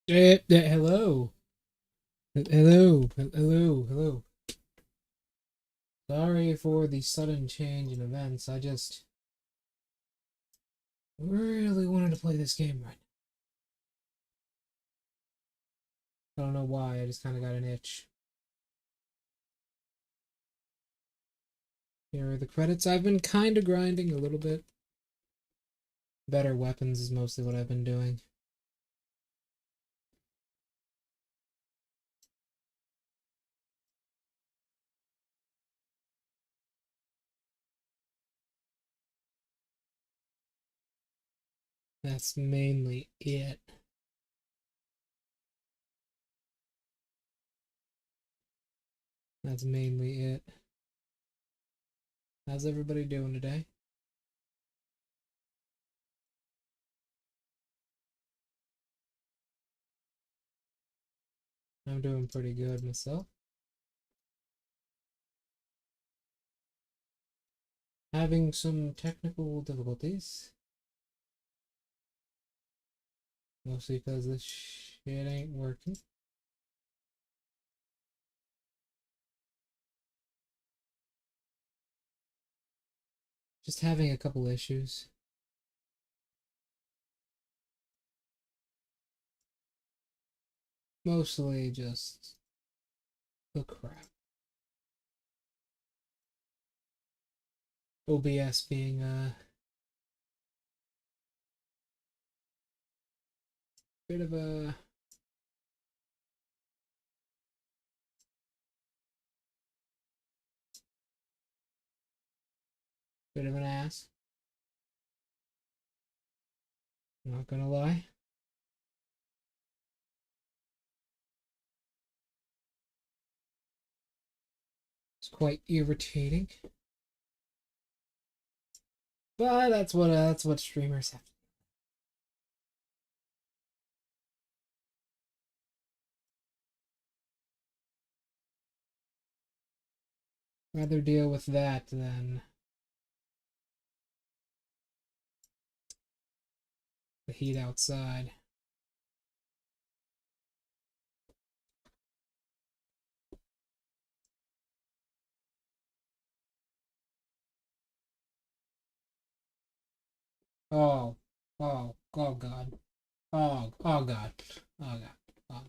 Hello. Hello. Sorry for the sudden change in events. I just really wanted to play this game right now. I don't know why, I just kind of got an itch. Here are the credits. I've been kind of grinding a little bit. Better weapons is mostly what I've been doing. That's mainly it. That's mainly it. How's everybody doing today? I'm doing pretty good myself. Having some technical difficulties. Mostly because this shit ain't working. Just having a couple issues. Mostly just the crap. OBS being a bit of a an ass. Not gonna lie. It's quite irritating. But that's what streamers have. Rather deal with that than the heat outside. Oh, oh God. Oh God. Oh God. Oh, no.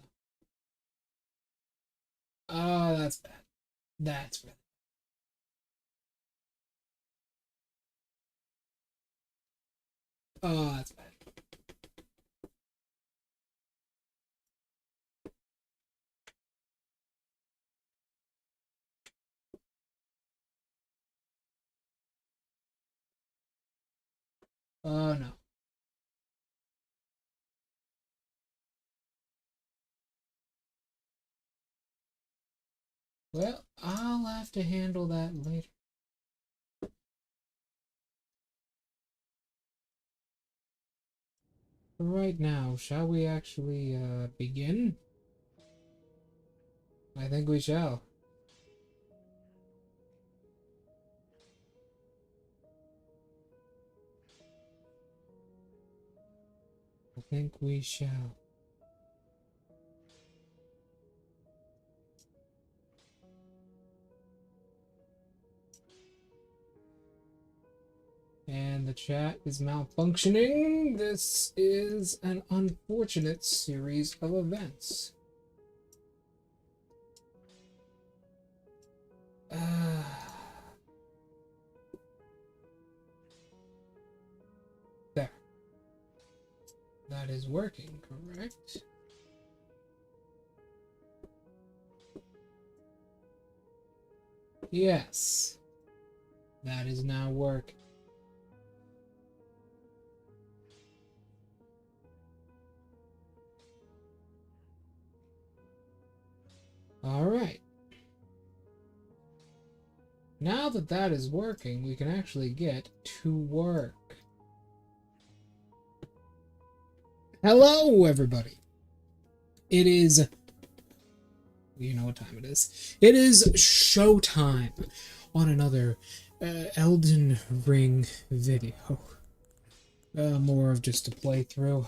Oh, that's bad. That's bad. Oh, that's bad. Oh no. Well, I'll have to handle that later. Right now, shall we actually begin? I think we shall. I think we shall. And the chat is malfunctioning. This is an unfortunate series of events. There. That is working, correct? Yes. That is now working. Alright. Now that that is working, we can actually get to work. Hello, everybody. It is... You know what time it is. It is showtime on another Elden Ring video. More of just a playthrough.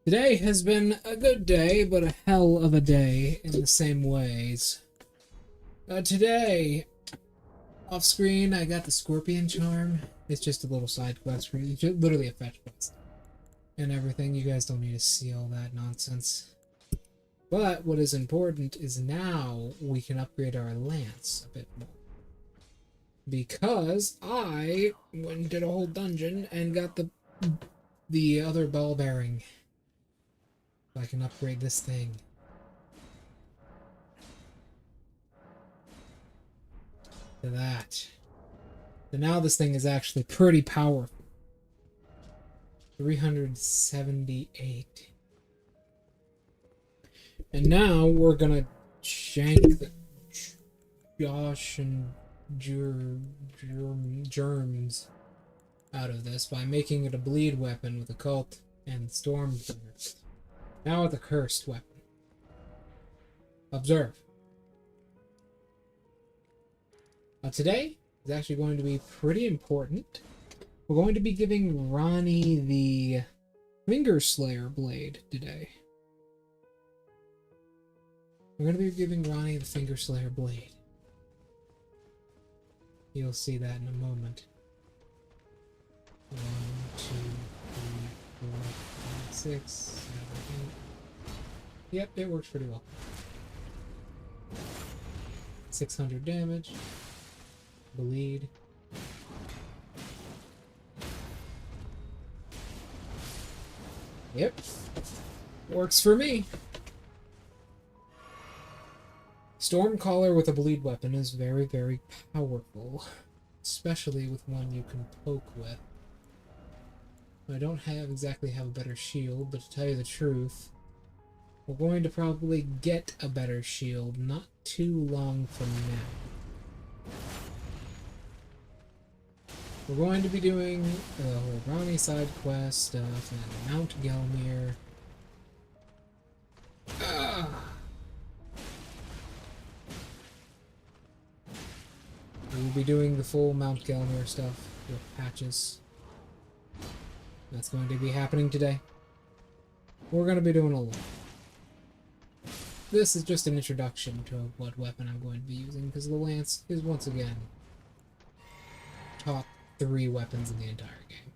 Today has been a good day, but a hell of a day in the same ways. Today, off screen, I got the Scorpion Charm. It's just a little side quest for you, literally a fetch quest. And everything, you guys don't need to see all that nonsense. But what is important is now we can upgrade our lance a bit more. Because I went and did a whole dungeon and got the other ball bearing. I can upgrade this thing. To that. So now this thing is actually pretty powerful. 378. And now we're gonna shank the Josh and germs out of this by making it a bleed weapon with occult and storm. Now with a cursed weapon. Observe. Today is actually going to be pretty important. We're going to be giving Ronnie the Finger Slayer blade today. We're going to be giving Ronnie the Finger Slayer blade. You'll see that in a moment. 1, 2, 3, 4, 5, 6, 7, 8. Yep, it works pretty well. 600 damage. Bleed. Yep. Works for me. Stormcaller with a bleed weapon is very, very powerful. Especially with one you can poke with. I don't exactly have a better shield, but to tell you the truth, we're going to probably get a better shield not too long from now. We're going to be doing the whole Ronnie side quest stuff and Mount Gelmir. We'll be doing the full Mount Gelmir stuff with patches. That's going to be happening today. We're going to be doing a lot. This is just an introduction to what weapon I'm going to be using, because the lance is once again top 3 weapons in the entire game.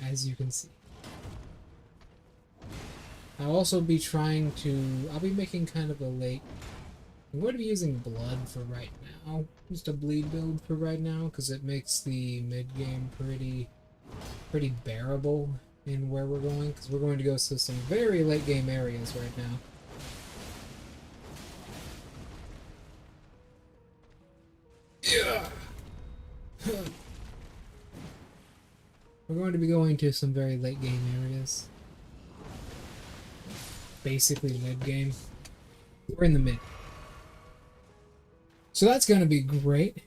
As you can see. I'll also be I'll be making kind of a late... I'm going to be using blood for right now. Just a bleed build for right now, because it makes the mid-game pretty bearable in where we're going, because we're going to go to some very late-game areas right now. We're going to be going to some very late-game areas. Basically mid-game. We're in the mid. So that's going to be great.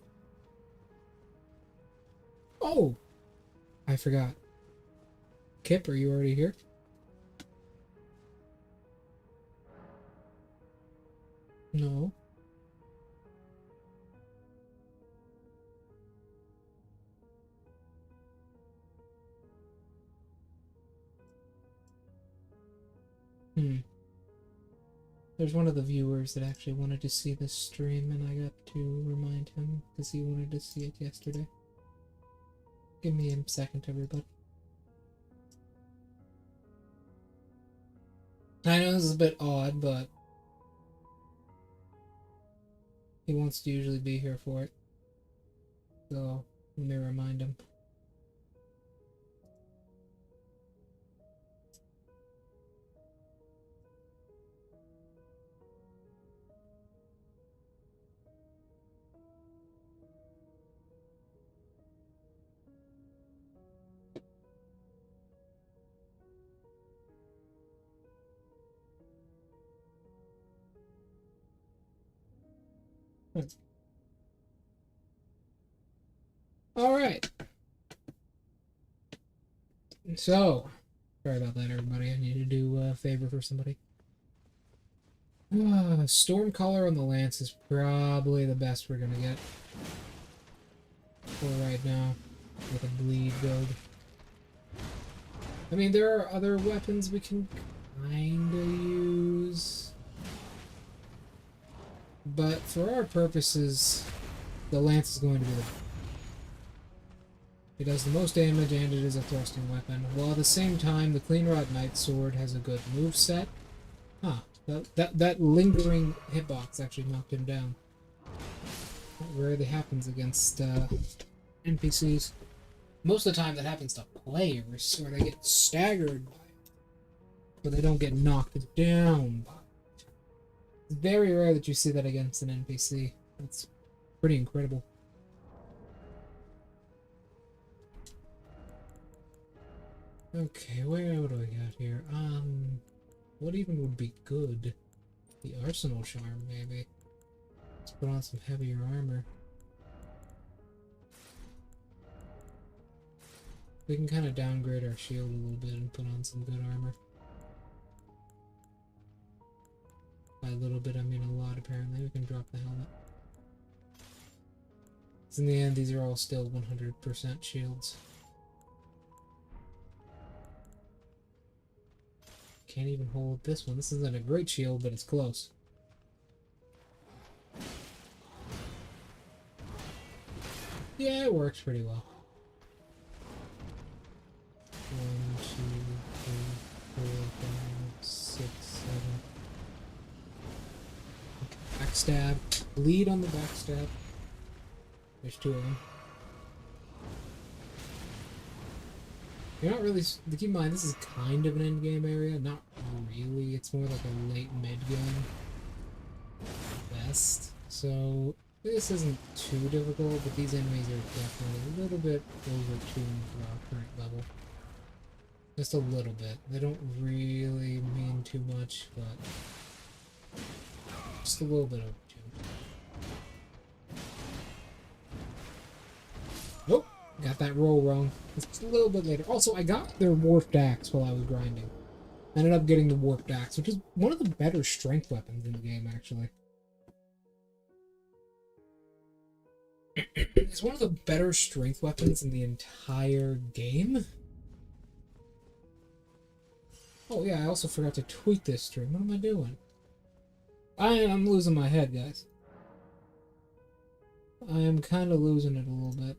Oh! I forgot. Kip, are you already here? No. There's one of the viewers that actually wanted to see this stream, and I got to remind him because he wanted to see it yesterday. Give me a second, everybody. I know this is a bit odd, but he wants to usually be here for it. So, let me remind him. Alright. So, sorry about that, everybody. I need to do a favor for somebody. Stormcaller on the lance is probably the best we're gonna get for right now. with a bleed build. I mean, there are other weapons we can kinda use, but for our purposes, the lance is going to be the... It does the most damage and it is a thrusting weapon, while at the same time the Clean Rod Knight Sword has a good moveset. Huh, that lingering hitbox actually knocked him down. That rarely happens against NPCs. Most of the time that happens to players, or they get staggered by it, but they don't get knocked down by it. It's very rare that you see that against an NPC. That's pretty incredible. Okay, where do I got here? What even would be good? The Arsenal Charm, maybe. Let's put on some heavier armor. We can kind of downgrade our shield a little bit and put on some good armor. By a little bit, I mean a lot, apparently. We can drop the helmet. So in the end, these are all still 100% shields. Can't even hold this one. This isn't a great shield, but it's close. Yeah, it works pretty well. 1, 2, 3, 4, 5, 6, 7. Backstab. Bleed on the backstab. There's 2 of them. You're not really... Keep in mind, this is kind of an endgame area. Not really. It's more like a late mid-game. Best. So, this isn't too difficult, but these enemies are definitely a little bit overtuned for our current level. Just a little bit. They don't really mean too much, but just a little bit overtuned. Nope, got that roll wrong. It's a little bit later. Also, I got their warped axe while I was grinding. I ended up getting the warped axe, which is one of the better strength weapons in the game, actually. It's one of the better strength weapons in the entire game. Oh yeah, I also forgot to tweet this stream. What am I doing? I'm losing my head, guys. I am kind of losing it a little bit.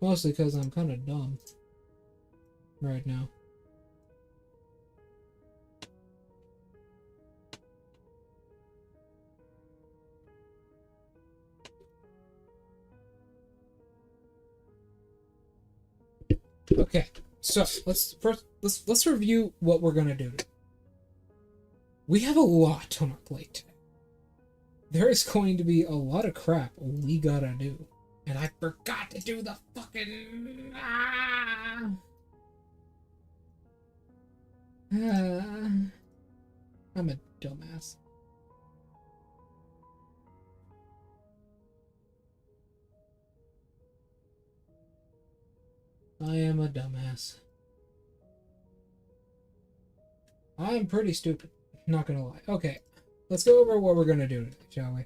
Mostly because I'm kind of dumb right now. Okay, so let's review what we're gonna do today. We have a lot on our plate today. There is going to be a lot of crap we gotta do. And I forgot to do the fucking... I'm a dumbass. I am a dumbass. I'm pretty stupid, not gonna lie. Okay, let's go over what we're gonna do today, shall we?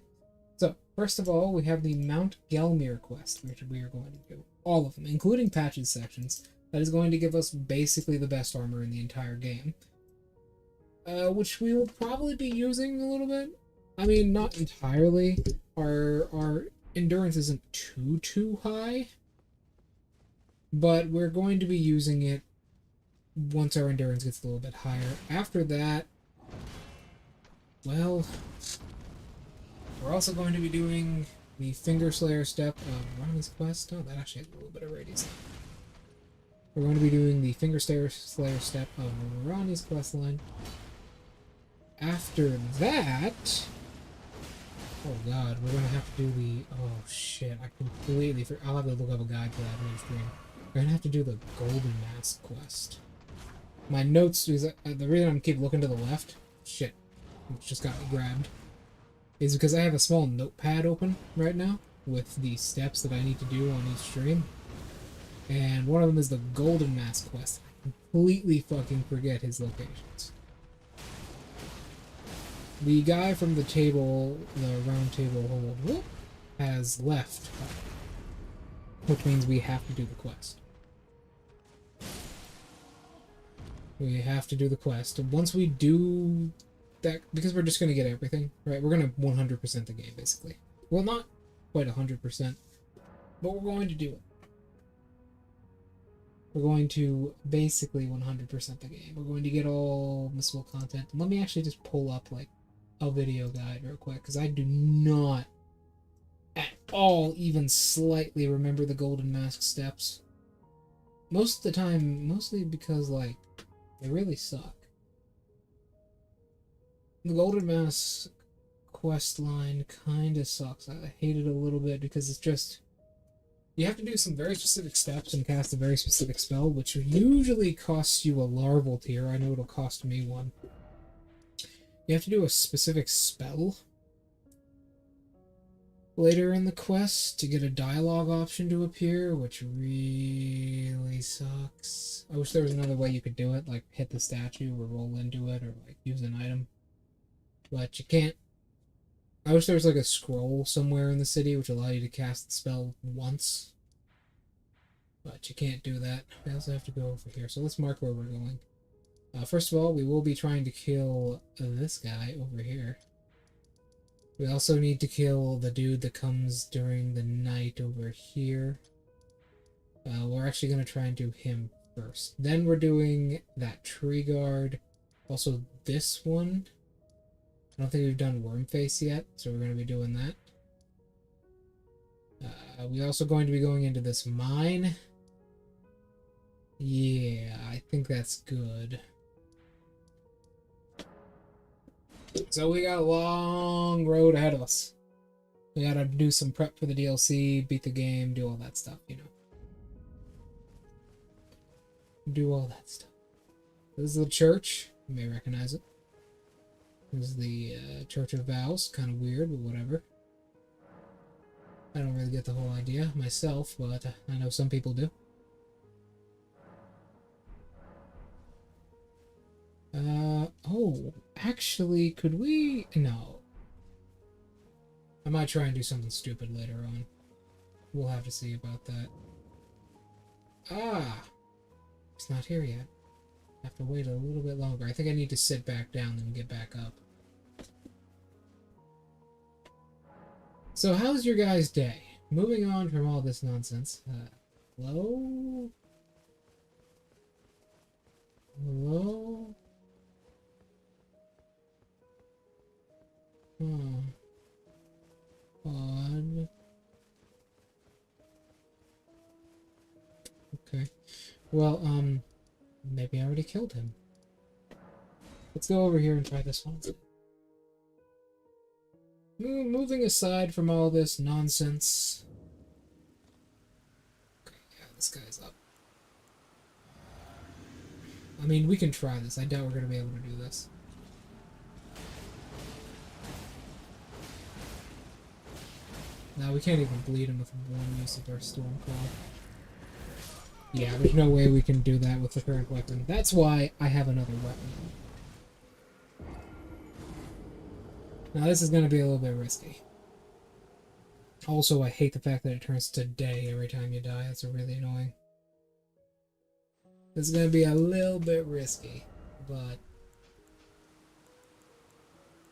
So, first of all, we have the Mount Gelmir quest, which we are going to do. All of them, including patches sections. That is going to give us basically the best armor in the entire game. Which we will probably be using a little bit. I mean, not entirely. Our endurance isn't too high. But we're going to be using it once our endurance gets a little bit higher. After that, well... We're also going to be doing the Finger Slayer step of Ronnie's quest. Oh, that actually has a little bit of radius. We're going to be doing the Finger Slayer step of Ronnie's quest line. After that... Oh god, we're going to have to do the... Oh shit, I completely forgot. I'll have to look up a guide for that midstream. We're going to have to do the Golden Mask quest. My notes is... the reason I keep looking to the left... Shit. It just got grabbed. Is because I have a small notepad open right now with the steps that I need to do on each stream. And one of them is the Golden Mask quest. I completely fucking forget his locations. The guy from the table, the round table hold, has left. which means we have to do the quest. We have to do the quest. And once we do that, because we're just going to get everything, right? We're going to 100% the game, basically. Well, not quite 100%, but we're going to do it. We're going to basically 100% the game. We're going to get all missable content. Let me actually just pull up, like, a video guide real quick, because I do not at all even slightly remember the Golden Mask steps. Most of the time, mostly because, like, they really suck. The Golden Mask quest line kind of sucks. I hate it a little bit because it's just... You have to do some very specific steps and cast a very specific spell, which usually costs you a larval tier. I know it'll cost me one. You have to do a specific spell later in the quest to get a dialogue option to appear, which really sucks. I wish there was another way you could do it, like hit the statue or roll into it or like use an item. But you can't. I wish there was like a scroll somewhere in the city which allowed you to cast the spell once. But you can't do that. We also have to go over here. So let's mark where we're going. First of all, we will be trying to kill this guy over here. We also need to kill the dude that comes during the night over here. We're actually going to try and do him first. Then we're doing that tree guard. Also this one. I don't think we've done Wormface yet, so we're going to be doing that. We're also going to be going into this mine. Yeah, I think that's good. So we got a long road ahead of us. We gotta do some prep for the DLC, beat the game, do all that stuff, you know. Do all that stuff. This is the church. You may recognize it. This is the Church of Vows. Kind of weird, but whatever. I don't really get the whole idea myself, but I know some people do. Oh, actually, could we... No. I might try and do something stupid later on. We'll have to see about that. Ah! It's not here yet. I have to wait a little bit longer. I think I need to sit back down and get back up. So, how's your guys' day? Moving on from all this nonsense. Hello? Hello? Oh. Odd. Okay. Well, maybe I already killed him. Let's go over here and try this one. Moving aside from all this nonsense. Okay, yeah, this guy's up. I mean, we can try this. I doubt we're going to be able to do this. No, we can't even bleed him with one use of our Stormclaw. Yeah, there's no way we can do that with the current weapon. That's why I have another weapon. Now this is going to be a little bit risky. Also, I hate the fact that it turns to day every time you die. That's really annoying. This is going to be a little bit risky, but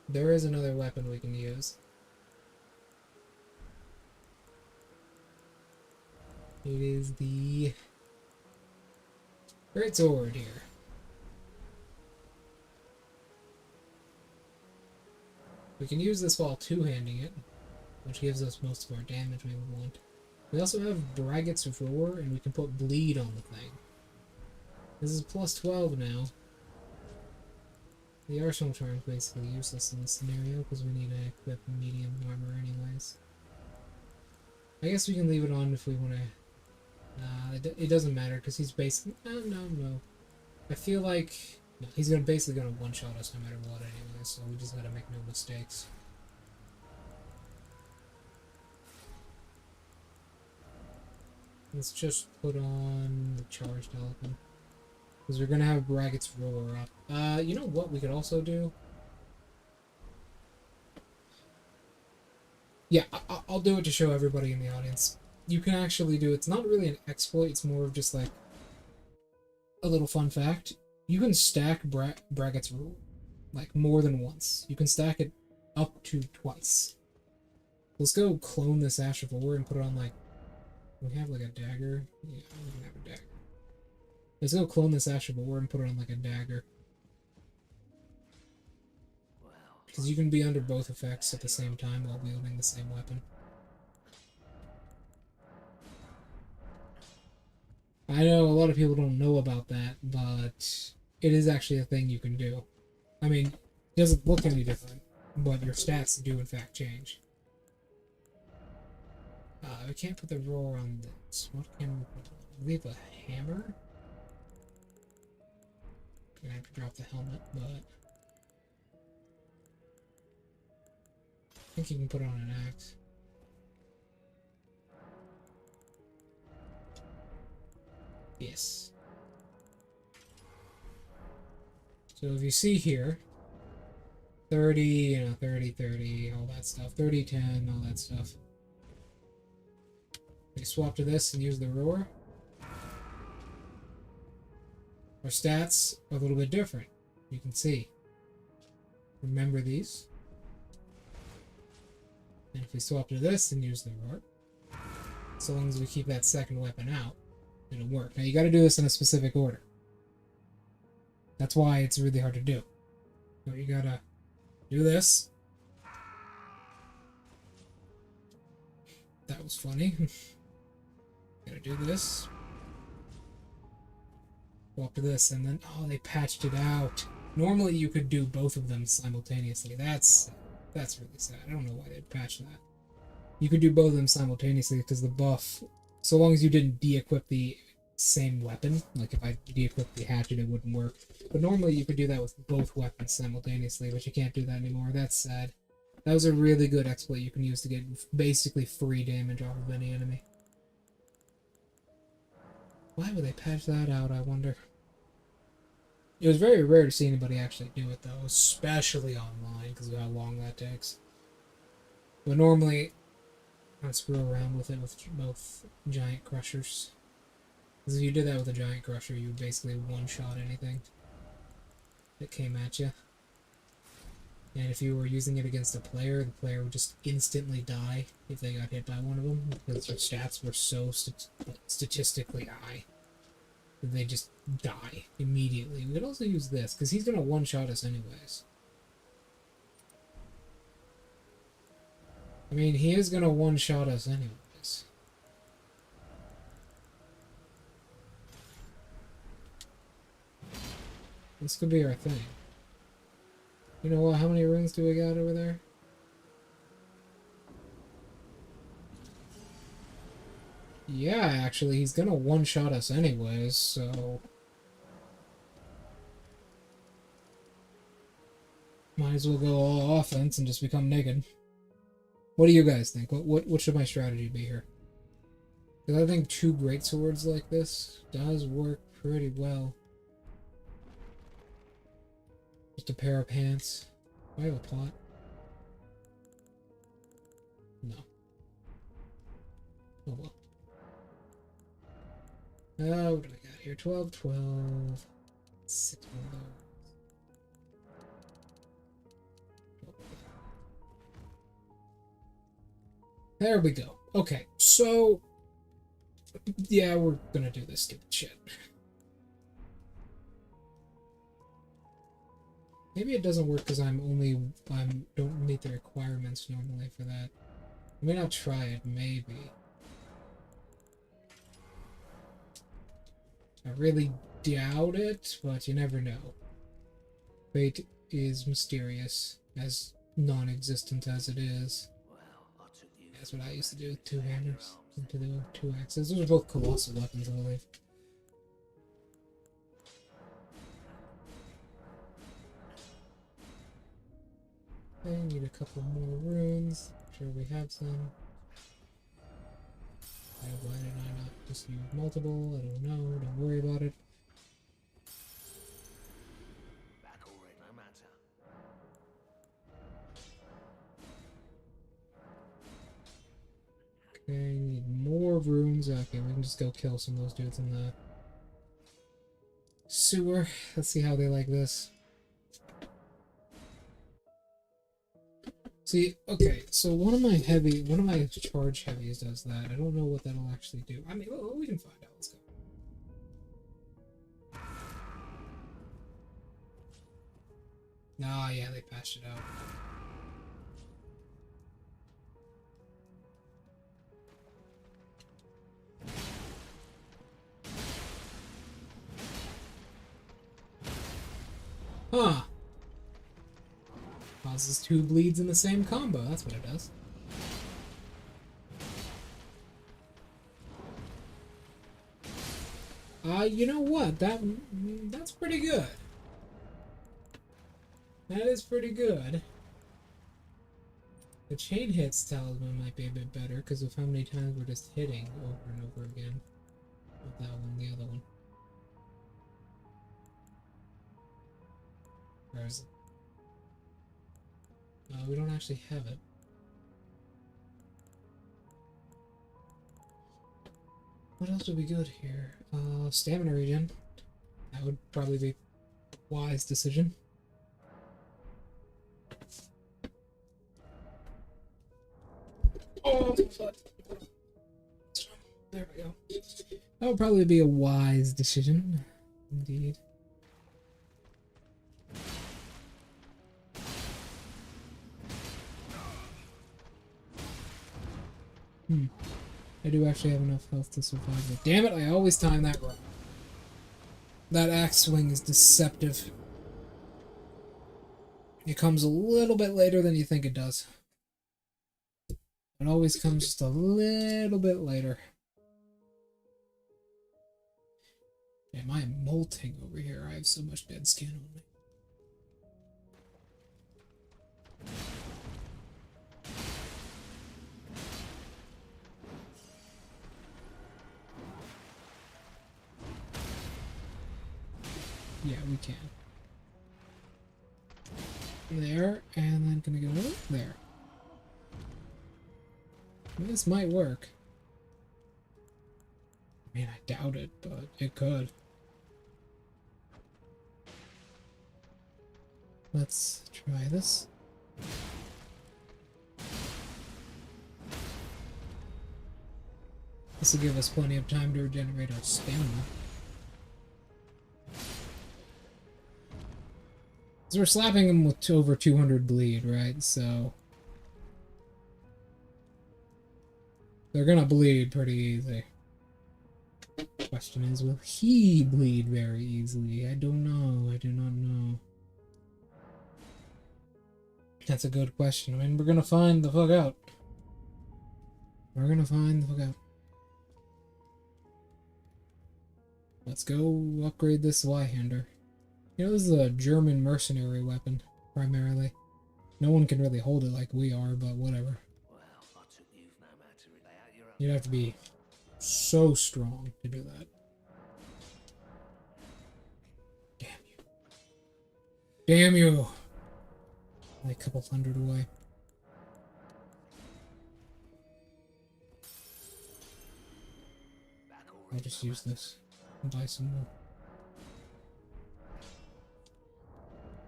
there is another weapon we can use. It is the Great Sword here. We can use this while two-handing it, which gives us most of our damage we want. We also have Braggart's Roar, and we can put Bleed on the thing. This is plus 12 now. The Arsenal Charm is basically useless in this scenario, because we need to equip medium armor anyways. I guess we can leave it on if we want to... it doesn't matter, because he's basically... No. I feel like... No, he's basically going to one-shot us no matter what anyway, so we just gotta make no mistakes. Let's just put on the charged elephant. Because we're going to have Braggart's Roar up. You know what we could also do? Yeah, I'll do it to show everybody in the audience. you can actually do, it's not really an exploit, it's more of just like a little fun fact. You can stack Braggart's rule like more than once. You can stack it up to twice. Let's go clone this Ash of War and put it on like, we have like a dagger. Yeah, we can have a dagger. Let's go clone this Ash of War and put it on like a dagger. Because you can be under both effects at the same time while wielding the same weapon. I know a lot of people don't know about that, but it is actually a thing you can do. I mean, it doesn't look any different, but your stats do in fact change. We can't put the roar on this. What can we put on? Leave a hammer? Gonna have to drop the helmet, but I think you can put on an axe. Yes. So if you see here, 30, you know, 30, 30, all that stuff. 30, 10, all that stuff. We swap to this and use the roar. Our stats are a little bit different. You can see. Remember these. And if we swap to this and use the roar, so long as we keep that second weapon out, it'll work. Now you gotta do this in a specific order. That's why it's really hard to do. So you gotta do this. That was funny. Gotta do this. Swap to this, and then, oh, they patched it out. Normally you could do both of them simultaneously. That's really sad. I don't know why they'd patch that. You could do both of them simultaneously because the buff, so long as you didn't de-equip the same weapon, like if I de-equipped the hatchet, it wouldn't work. But normally you could do that with both weapons simultaneously, but you can't do that anymore. That's sad. That was a really good exploit you can use to get basically free damage off of any enemy. Why would they patch that out, I wonder? It was very rare to see anybody actually do it, though, especially online, because of how long that takes. But normally, I screw around with it with both giant crushers. Because if you did that with a giant crusher, you would basically one-shot anything that came at you. And if you were using it against a player, the player would just instantly die if they got hit by one of them, because their stats were so statistically high. They just die immediately. We could also use this, because he's going to one-shot us anyways. I mean, he is going to one-shot us anyways. This could be our thing. You know what? How many runes do we got over there? Yeah, actually, he's gonna one-shot us anyways, so... might as well go all offense and just become naked. What do you guys think? What should my strategy be here? Because I think two greatswords like this does work pretty well. Just a pair of pants. Do I have a plot? No. Oh well. Oh, what do I got here? 12, 12. 6 more of those. There we go. Okay, so... yeah, we're gonna do this stupid shit. Maybe it doesn't work because I don't meet the requirements normally for that. I may not try it, maybe. I really doubt it, but you never know. Fate is mysterious, as non-existent as it is. That's what I used to do with two-handers, into the two axes. Those are both colossal weapons, I believe. I need a couple more runes. I'm sure we have some. Why did I not just use multiple? I don't know. Don't worry about it. Okay, need more of runes. Okay, we can just go kill some of those dudes in the sewer. Let's see how they like this. See, okay, so one of my charge heavies does that. I don't know what that'll actually do. I mean, well, we can find out. Let's go. Oh, yeah, they patched it out. Huh. Causes 2 bleeds in the same combo. That's what it does. You know what? That's pretty good. That is pretty good. The chain hits talisman might be a bit better because of how many times we're just hitting over and over again. Not that one, the other one. Where is it? We don't actually have it. What else would be good here? Stamina regen. That would probably be a wise decision. Oh, there we go. That would probably be a wise decision, indeed. I do actually have enough health to survive it. Damn it, I always time that wrong. That axe swing is deceptive. It comes a little bit later than you think it does. It always comes just a little bit later. Damn, I am molting over here. I have so much dead skin on me. Yeah, we can. There, and then gonna go there. This might work. I mean, I doubt it, but it could. Let's try this. This will give us plenty of time to regenerate our stamina. So we're slapping him with over 200 bleed, right? So they're gonna bleed pretty easy. Question is, will he bleed very easily? I don't know. I do not know. That's a good question. I mean, we're gonna find the fuck out. We're gonna find the fuck out. Let's go upgrade this Y-hander. You know, this is a German mercenary weapon, primarily. No one can really hold it like we are, but whatever. You'd have to be so strong to do that. Damn you. Damn you! Like a couple hundred away. I'll just use this and buy some more.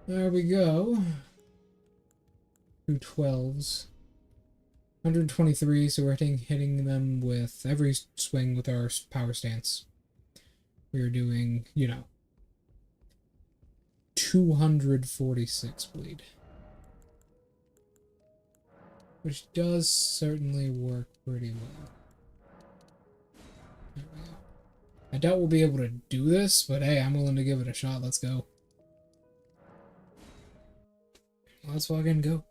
There we go. 2 12s. 123, so we're hitting them with every swing with our power stance. We're doing, you know, 246 bleed. Which does certainly work pretty well. There we go. I doubt we'll be able to do this, but hey, I'm willing to give it a shot. Let's go. Let's fucking go.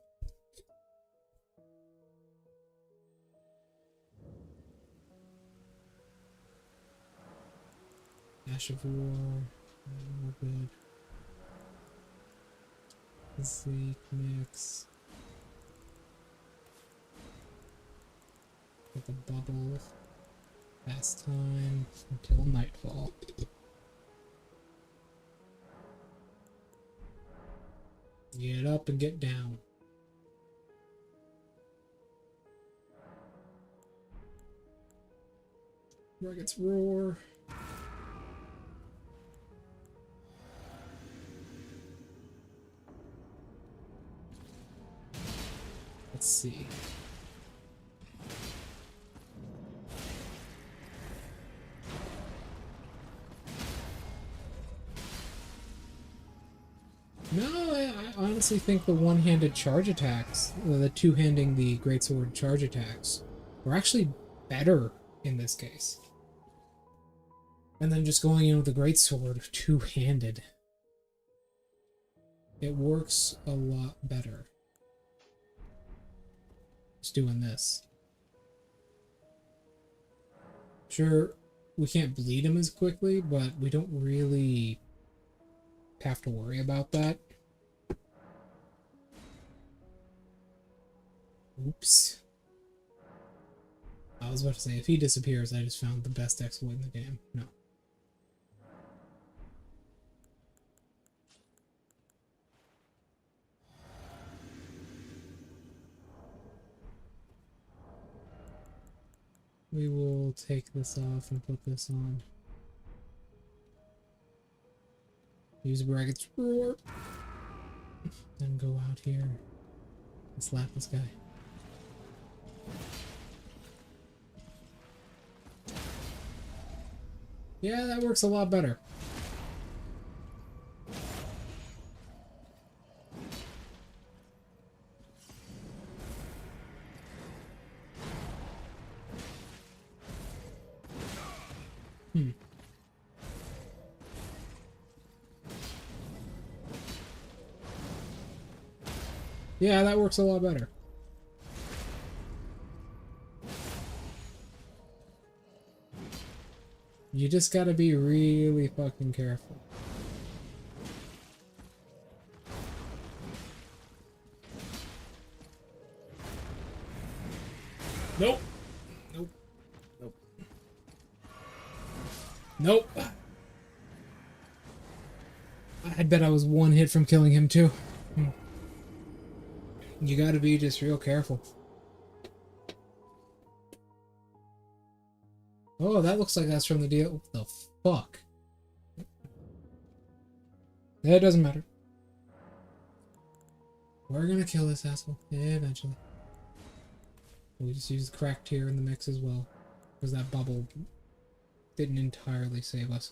Ash of War. Good. Physique mix. Get the bubble. Fast time until nightfall. Get up and get down. Dragons roar. Let's see. No, I honestly think the one-handed charge attacks, the two-handing the greatsword charge attacks, were actually better in this case. And then just going in with the greatsword two-handed. It works a lot better. Just doing this. Sure, we can't bleed him as quickly, but we don't really have to worry about that. Oops. I was about to say, if he disappears, I just found the best exploit in the game. No. We will take this off and put this on. Use Bragg's roar. Then go out here and slap this guy. Yeah, that works a lot better. Yeah, that works a lot better. You just gotta be really fucking careful. Nope. Nope. Nope. Nope. I bet I was one hit from killing him too. You gotta be just real careful. Oh, that looks like that's from the deal. What the fuck? It doesn't matter. We're gonna kill this asshole. Yeah, eventually. We just use the cracked tier in the mix as well. Because that bubble didn't entirely save us.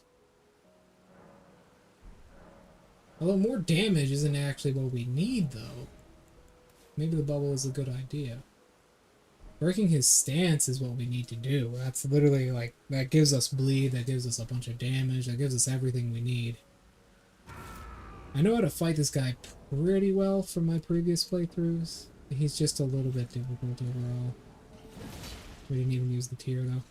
Although more damage isn't actually what we need, though. Maybe the bubble is a good idea. Breaking his stance is what we need to do. That's literally like, that gives us bleed, that gives us a bunch of damage, that gives us everything we need. I know how to fight this guy pretty well from my previous playthroughs. He's just a little bit difficult overall. We didn't even use the tier though.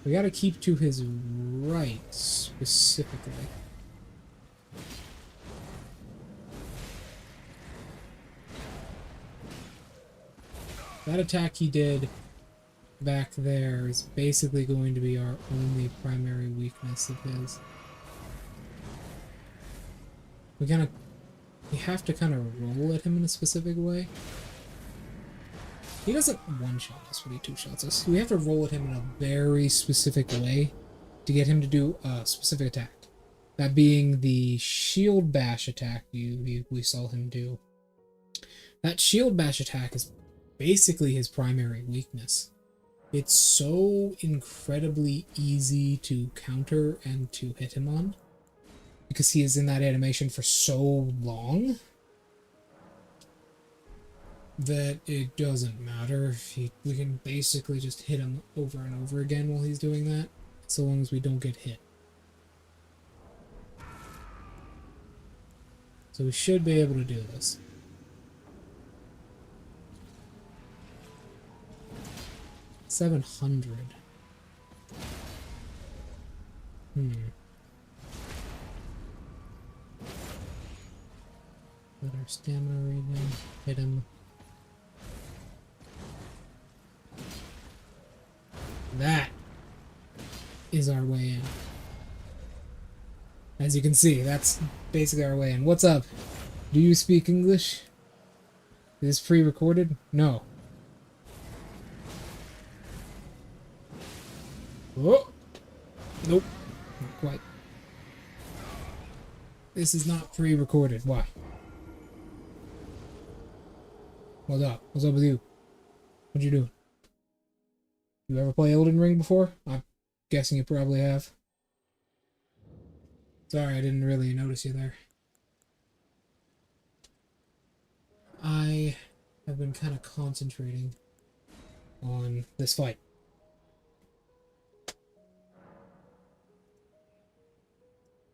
We gotta keep to his right, specifically. That attack he did back there is basically going to be our only primary weakness of his. We have to kind of roll at him in a specific way. He doesn't one-shot us when he two-shots us. We have to roll at him in a very specific way to get him to do a specific attack. That being the shield bash attack we saw him do. That shield bash attack is basically his primary weakness. It's so incredibly easy to counter and to hit him on, because he is in that animation for so long that it doesn't matter. We can basically just hit him over and over again while he's doing that, so long as we don't get hit. So we should be able to do this. $700. Let our stamina reading. Hit him. That is our way in. As you can see, that's basically our way in. What's up? Do you speak English? Is this pre-recorded? No. Oh! Nope. Not quite. This is not pre-recorded. Why? What's up? What's up with you? What'd you do? You ever play Elden Ring before? I'm guessing you probably have. Sorry, I didn't really notice you there. I have been kind of concentrating on this fight.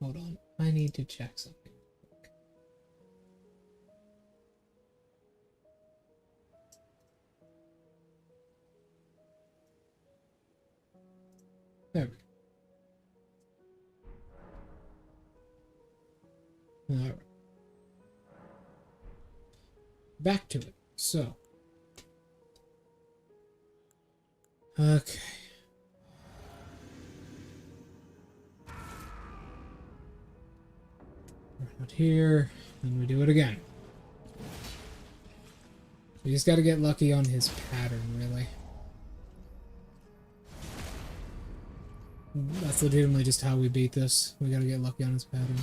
Hold on. I need to check something. There we go. Alright. Back to it. So. Okay. Right here. And we do it again. We just gotta get lucky on his pattern, really. That's legitimately just how we beat this. We gotta get lucky on his pattern.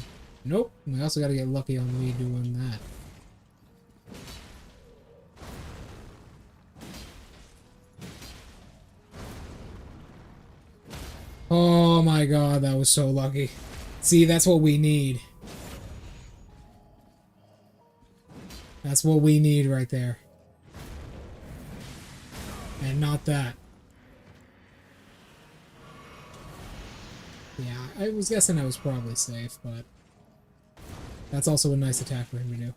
Nope. We also gotta get lucky on me doing that. Oh my god, that was so lucky. See, that's what we need. That's what we need right there. And not that. Yeah, I was guessing I was probably safe, but that's also a nice attack for him to do.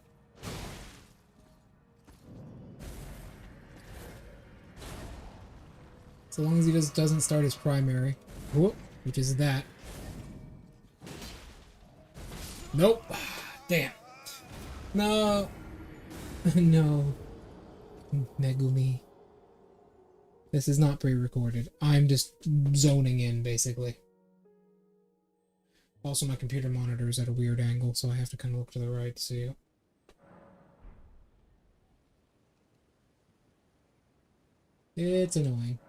So long as he doesn't start his primary. Whoop, which is that. Nope. Damn. No. No. Megumi. This is not pre-recorded. I'm just zoning in, basically. Also, my computer monitor is at a weird angle, so I have to kind of look to the right to see it. It's annoying.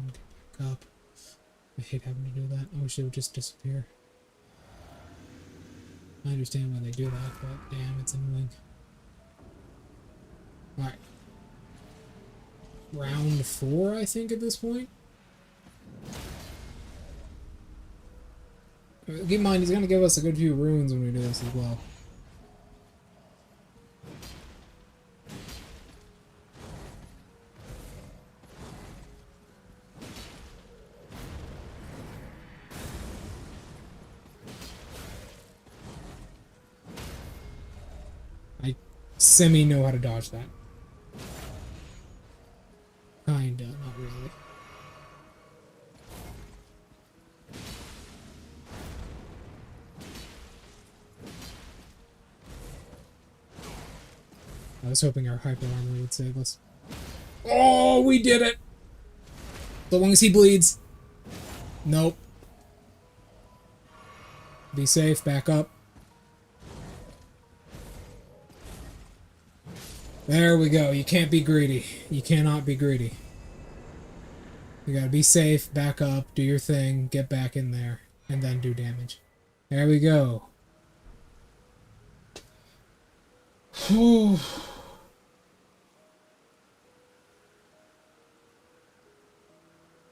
Get back up. I hate having to do that. I wish it would just disappear. I understand why they do that, but damn, it's annoying. Alright. Round 4, I think, at this point. Keep in mind, he's going to give us a good few runes when we do this as well. I semi-know how to dodge that. Kinda, not really. I was hoping our hyper armor would save us. Oh, we did it! So long as he bleeds. Nope. Be safe, back up. There we go. You can't be greedy. You cannot be greedy. You gotta be safe, back up, do your thing, get back in there, and then do damage. There we go. Whew.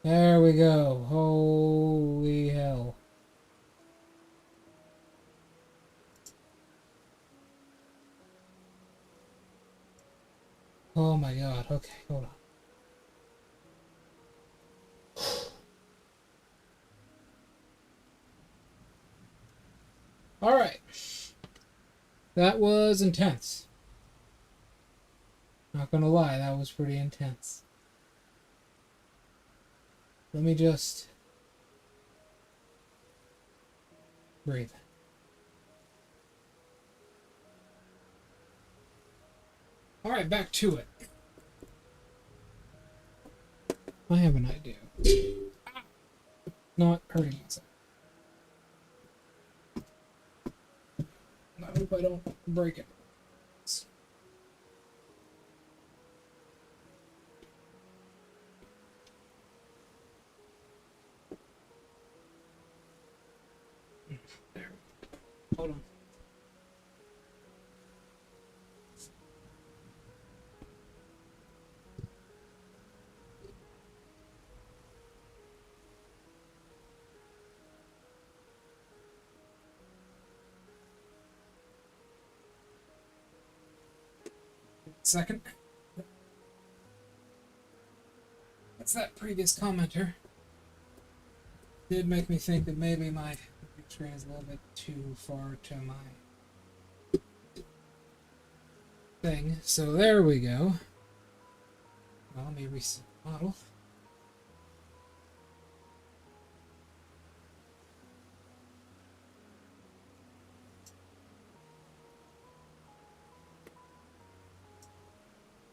There we go. Holy hell. Oh my god. Okay, hold on. Alright. That was intense. Not gonna lie, that was pretty intense. Let me just breathe. Alright, back to it. I have an idea. Not hurting myself. I hope I don't break it. There. Hold on. Second. That's that previous commenter. Did make me think that maybe my screen is a little bit too far to my thing. So there we go. Well, let me reset the model.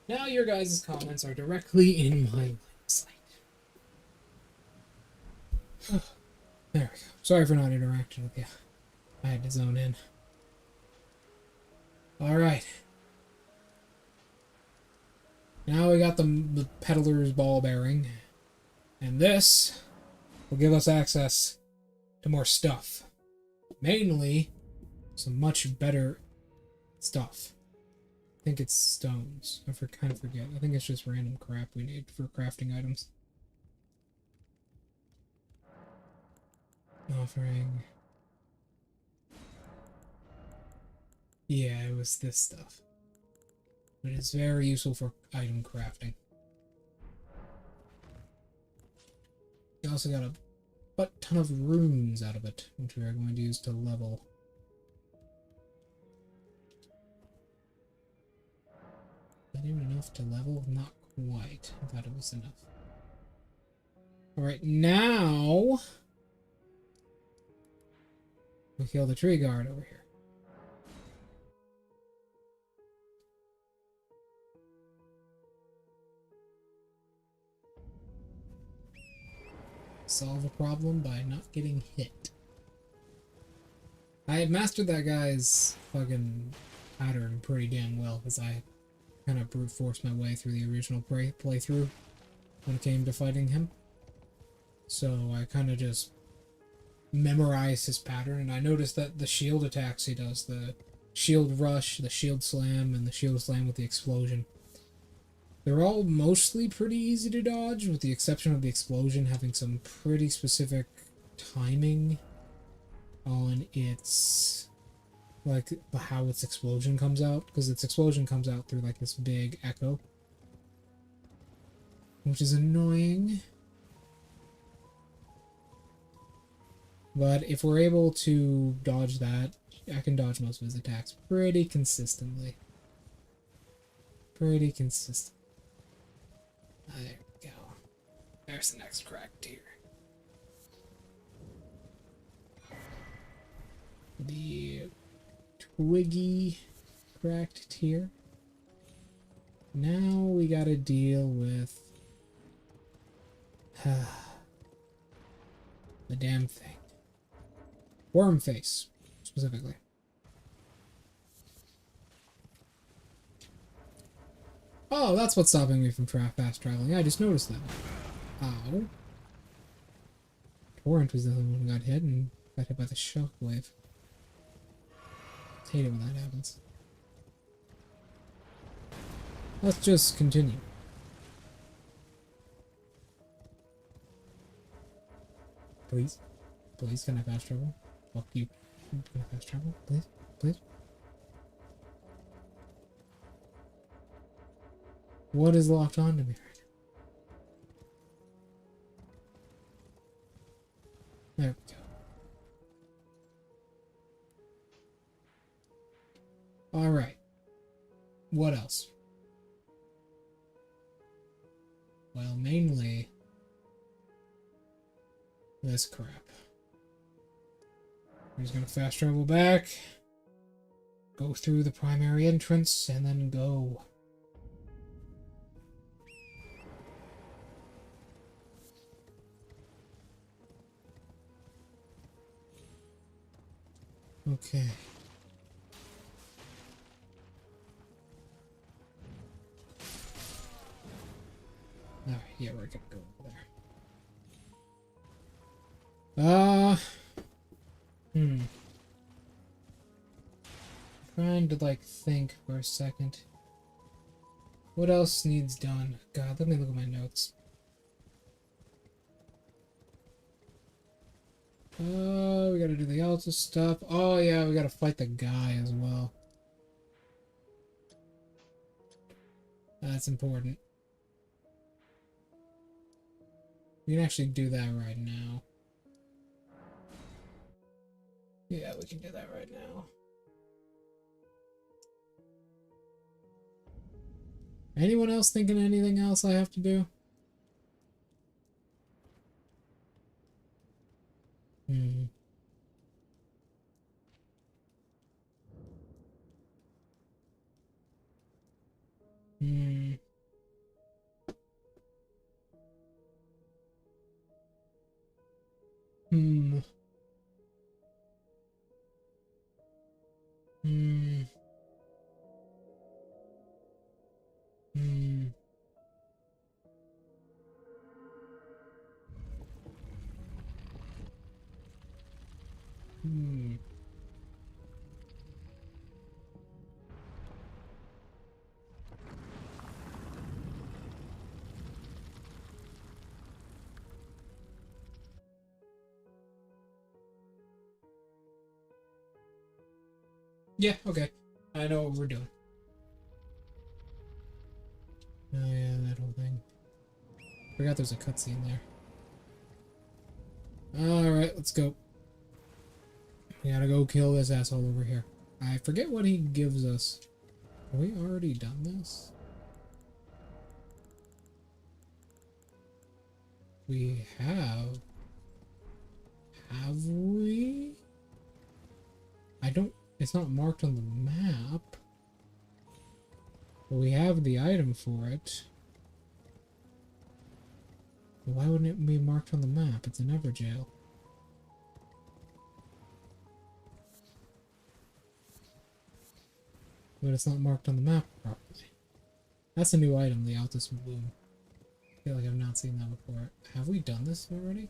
Now your guys' comments are directly in my line of sight. There we go. Sorry for not interacting with you. I had to zone in. Alright. Now we got the peddler's ball bearing. And this will give us access to more stuff. Mainly, some much better stuff. I think it's stones. I kind of forget. I think it's just random crap we need for crafting items. Offering. Yeah, it was this stuff. But it's very useful for item crafting. We also got a butt ton of runes out of it, which we are going to use to level. Is that even enough to level? Not quite. I thought it was enough. Alright, now we kill the tree guard over here. Solve a problem by not getting hit. I had mastered that guy's fucking pattern pretty damn well, because I kind of brute forced my way through the original playthrough when it came to fighting him. So I kind of just memorized his pattern, and I noticed that the shield attacks he does, the shield rush, the shield slam, and the shield slam with the explosion, they're all mostly pretty easy to dodge, with the exception of the explosion having some pretty specific timing on its, like, how its explosion comes out, because its explosion comes out through, like, this big echo, which is annoying. But if we're able to dodge that, I can dodge most of his attacks pretty consistently. Pretty consistent. There we go. There's the next cracked tier. The twiggy cracked tier. Now we gotta deal with the damn thing. Worm face, specifically. Oh, that's what's stopping me from fast traveling. I just noticed that. Ow. Torrent was the other one who got hit and got hit by the shockwave. I hate it when that happens. Let's just continue. Please? Please, can I fast travel? Fuck you. Can I fast travel? Please? Please? What is locked onto me right now? There we go. Alright. What else? Well, mainly this crap. We're just gonna fast travel back, go through the primary entrance, and then go Okay. Alright, yeah, we're gonna go over there. Trying to, like, think for a second. What else needs done? God, let me look at my notes. We gotta do the altar stuff. Oh, yeah, we gotta fight the guy as well. That's important. We can actually do that right now. Yeah, we can do that right now. Anyone else thinking of anything else I have to do? Hmm. Hmm. Hmm. Hmm. Hmm. Hmm. Yeah, okay. I know what we're doing. Oh yeah, that whole thing. Forgot there's a cutscene there. Alright, let's go. We gotta go kill this asshole over here. I forget what he gives us. Have we already done this? We have. Have we? I don't... It's not marked on the map. But we have the item for it. Why wouldn't it be marked on the map? It's an Everjail. But it's not marked on the map properly. That's a new item, the Altus Bloom. I feel like I've not seen that before. Have we done this already?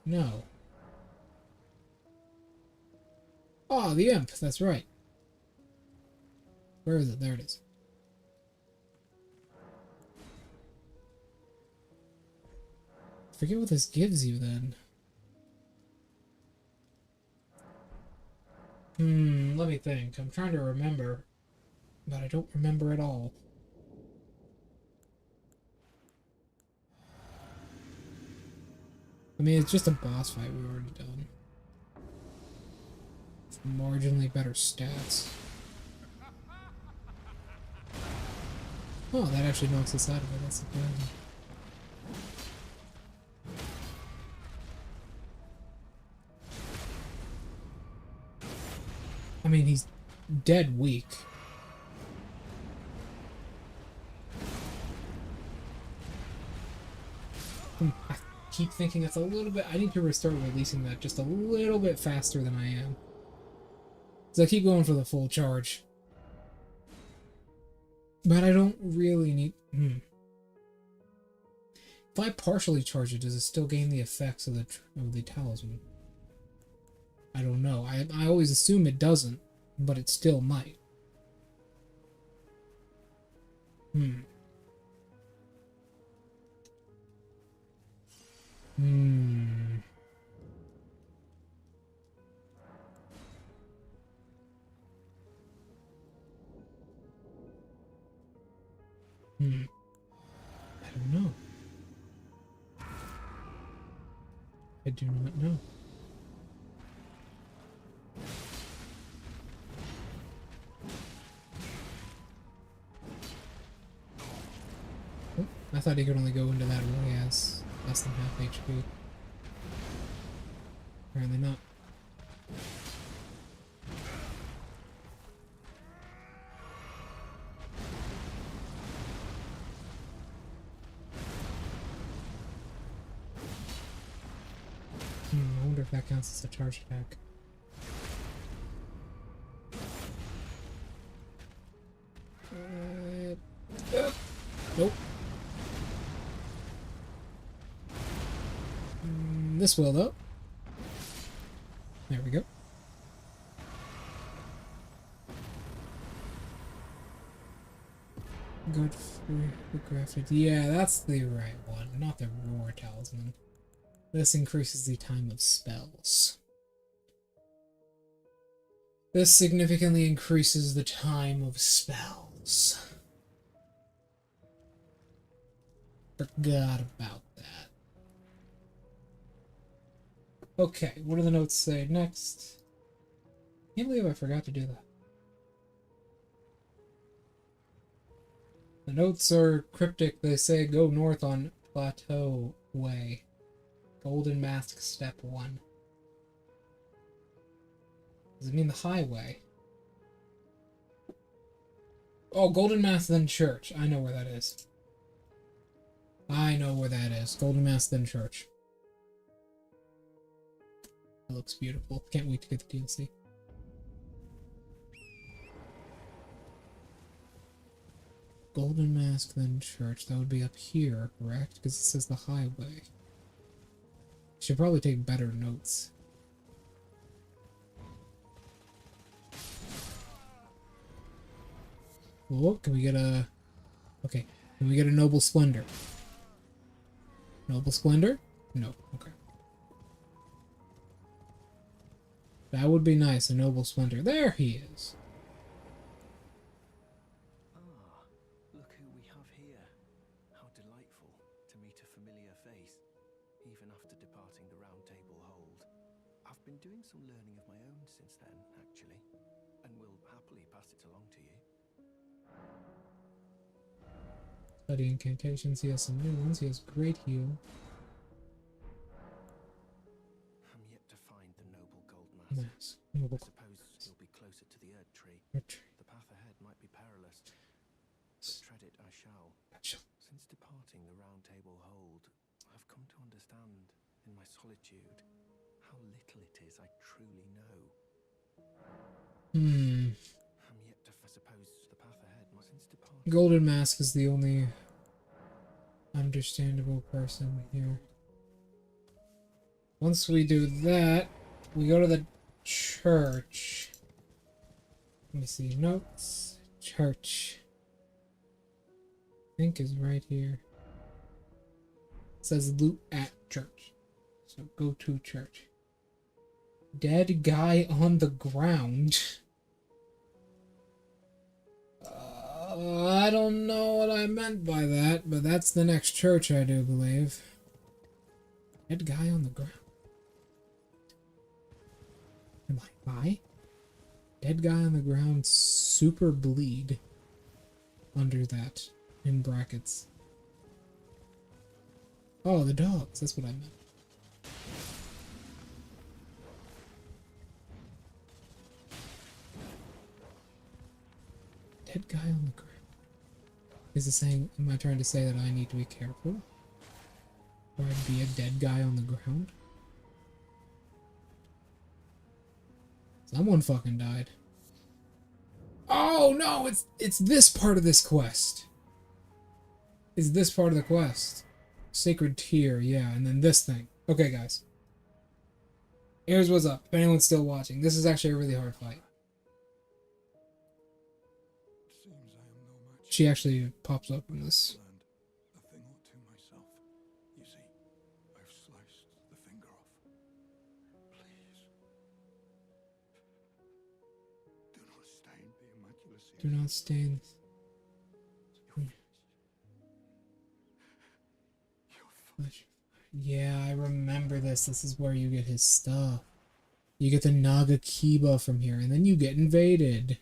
No. Oh, the imp, that's right. Where is it? There it is. Forget what this gives you then. Let me think. I'm trying to remember, but I don't remember at all. I mean, it's just a boss fight we've already done. It's marginally better stats. Oh, that actually knocks us out of it. That's surprising. I mean, he's dead weak. I keep thinking it's a little bit... I need to restart releasing that just a little bit faster than I am. So I keep going for the full charge. But I don't really need... If I partially charge it, does it still gain the effects of the talisman? I don't know. I always assume it doesn't, but it still might. I don't know. I do not know. Oh, I thought he could only go into that when he has less than half HP. Apparently not. I wonder if that counts as a charge attack. Nope. This will, though. There we go. Good for crafted. Yeah, that's the right one, not the Roar Talisman. This increases the time of spells. This significantly increases the time of spells. Forgot about that. Okay, what do the notes say next? Can't believe I forgot to do that. The notes are cryptic. They say go north on Plateau Way. Golden Mask Step 1. Does it mean the highway? Oh, Golden Mask then Church. I know where that is. I know where that is. Golden Mask then Church. That looks beautiful. Can't wait to get the DLC. Golden Mask then Church. That would be up here, correct? Because it says the highway. Should probably take better notes. Oh, can we get a... Okay. Can we get a Noble Splendor? Noble Splendor? No. Okay. That would be nice, a Noble Splendor. There he is. Ah, look who we have here. How delightful to meet a familiar face, even after departing the Round Table Hold. I've been doing some learning of my own since then, actually, and will happily pass it along to you. Study incantations. He has some new ones. He has Great Heal. I'm yet to find the Noble Gold Mask. Noble. I suppose you'll be closer to the Erd Tree. The path ahead might be perilous, but tread it I shall. Since departing the Round Table Hold, I've come to understand, in my solitude, how little it is I truly know. I'm yet to, I suppose, the path ahead might since departing. Golden Mask is the only understandable person here. Once we do that, we go to the church. Let me see. Notes. Church. I think is right here. It says loot at church. So go to church. Dead guy on the ground. I don't know what I meant by that, but that's the next church, I do believe. Dead guy on the ground. Am I high? Dead guy on the ground, super bleed. Under that, in brackets. Oh, the dogs, that's what I meant. Dead guy on the ground. Is it saying, am I trying to say that I need to be careful? Or I'd be a dead guy on the ground? Someone fucking died. Oh no, it's this part of this quest. Is this part of the quest? Sacred Tear, yeah, and then this thing. Okay, guys. Here's what's up, if anyone's still watching. This is actually a really hard fight. She actually pops up in this. A thing or two myself. You see, I've sliced the finger off. Please. Do not stain the immaculate seal. Do not stain. Yeah, I remember this. This is where you get his stuff. You get the Naga Kiba from here, and then you get invaded.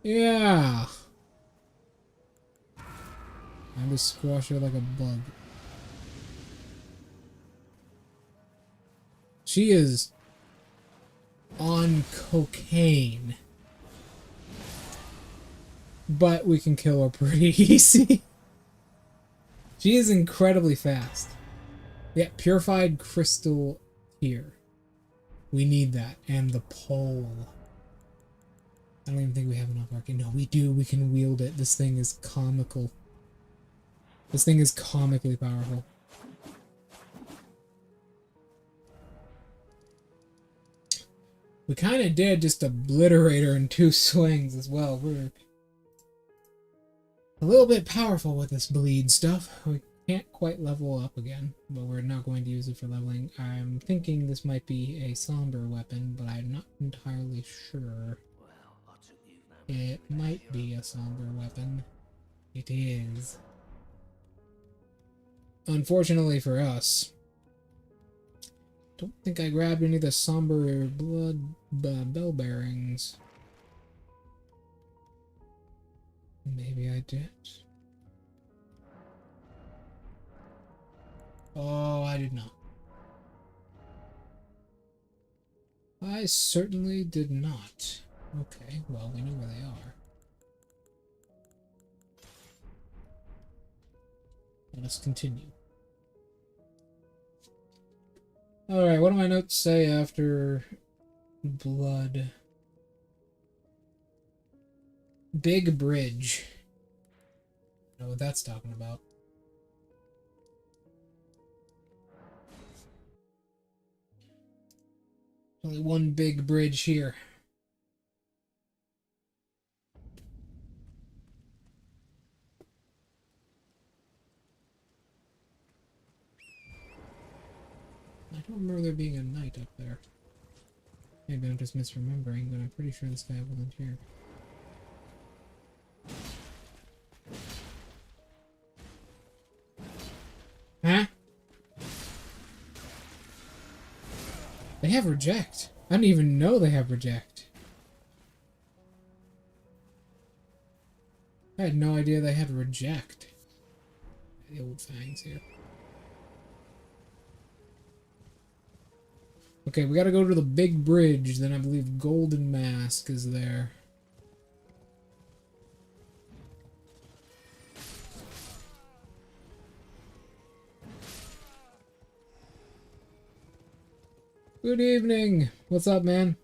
Yeah. I just squash her like a bug. She is on cocaine. But we can kill her pretty easy. She is incredibly fast. Yeah, purified crystal here. We need that. And the pole. I don't even think we have enough arcane. No, we do. We can wield it. This thing is comical. This thing is comically powerful. We kind of did just obliterate her in 2 swings as well. We're a little bit powerful with this bleed stuff. We can't quite level up again, but we're not going to use it for leveling. I'm thinking this might be a somber weapon, but I'm not entirely sure. It might be a somber weapon. It is. Unfortunately for us, don't think I grabbed any of the somber blood bell bearings. Maybe I did. Oh, I did not. I certainly did not. Okay, well, we know where they are. Let us continue. Alright, what do my notes say after blood? Big bridge. I don't know what that's talking about. Only one big bridge here. I don't remember there being a knight up there. Maybe I'm just misremembering, but I'm pretty sure this guy wasn't here. Huh? They have reject. I didn't even know they have reject. I had no idea they had reject. The old fangs here. Okay, we gotta go to the big bridge, then I believe Golden Mask is there. Good evening. What's up, man?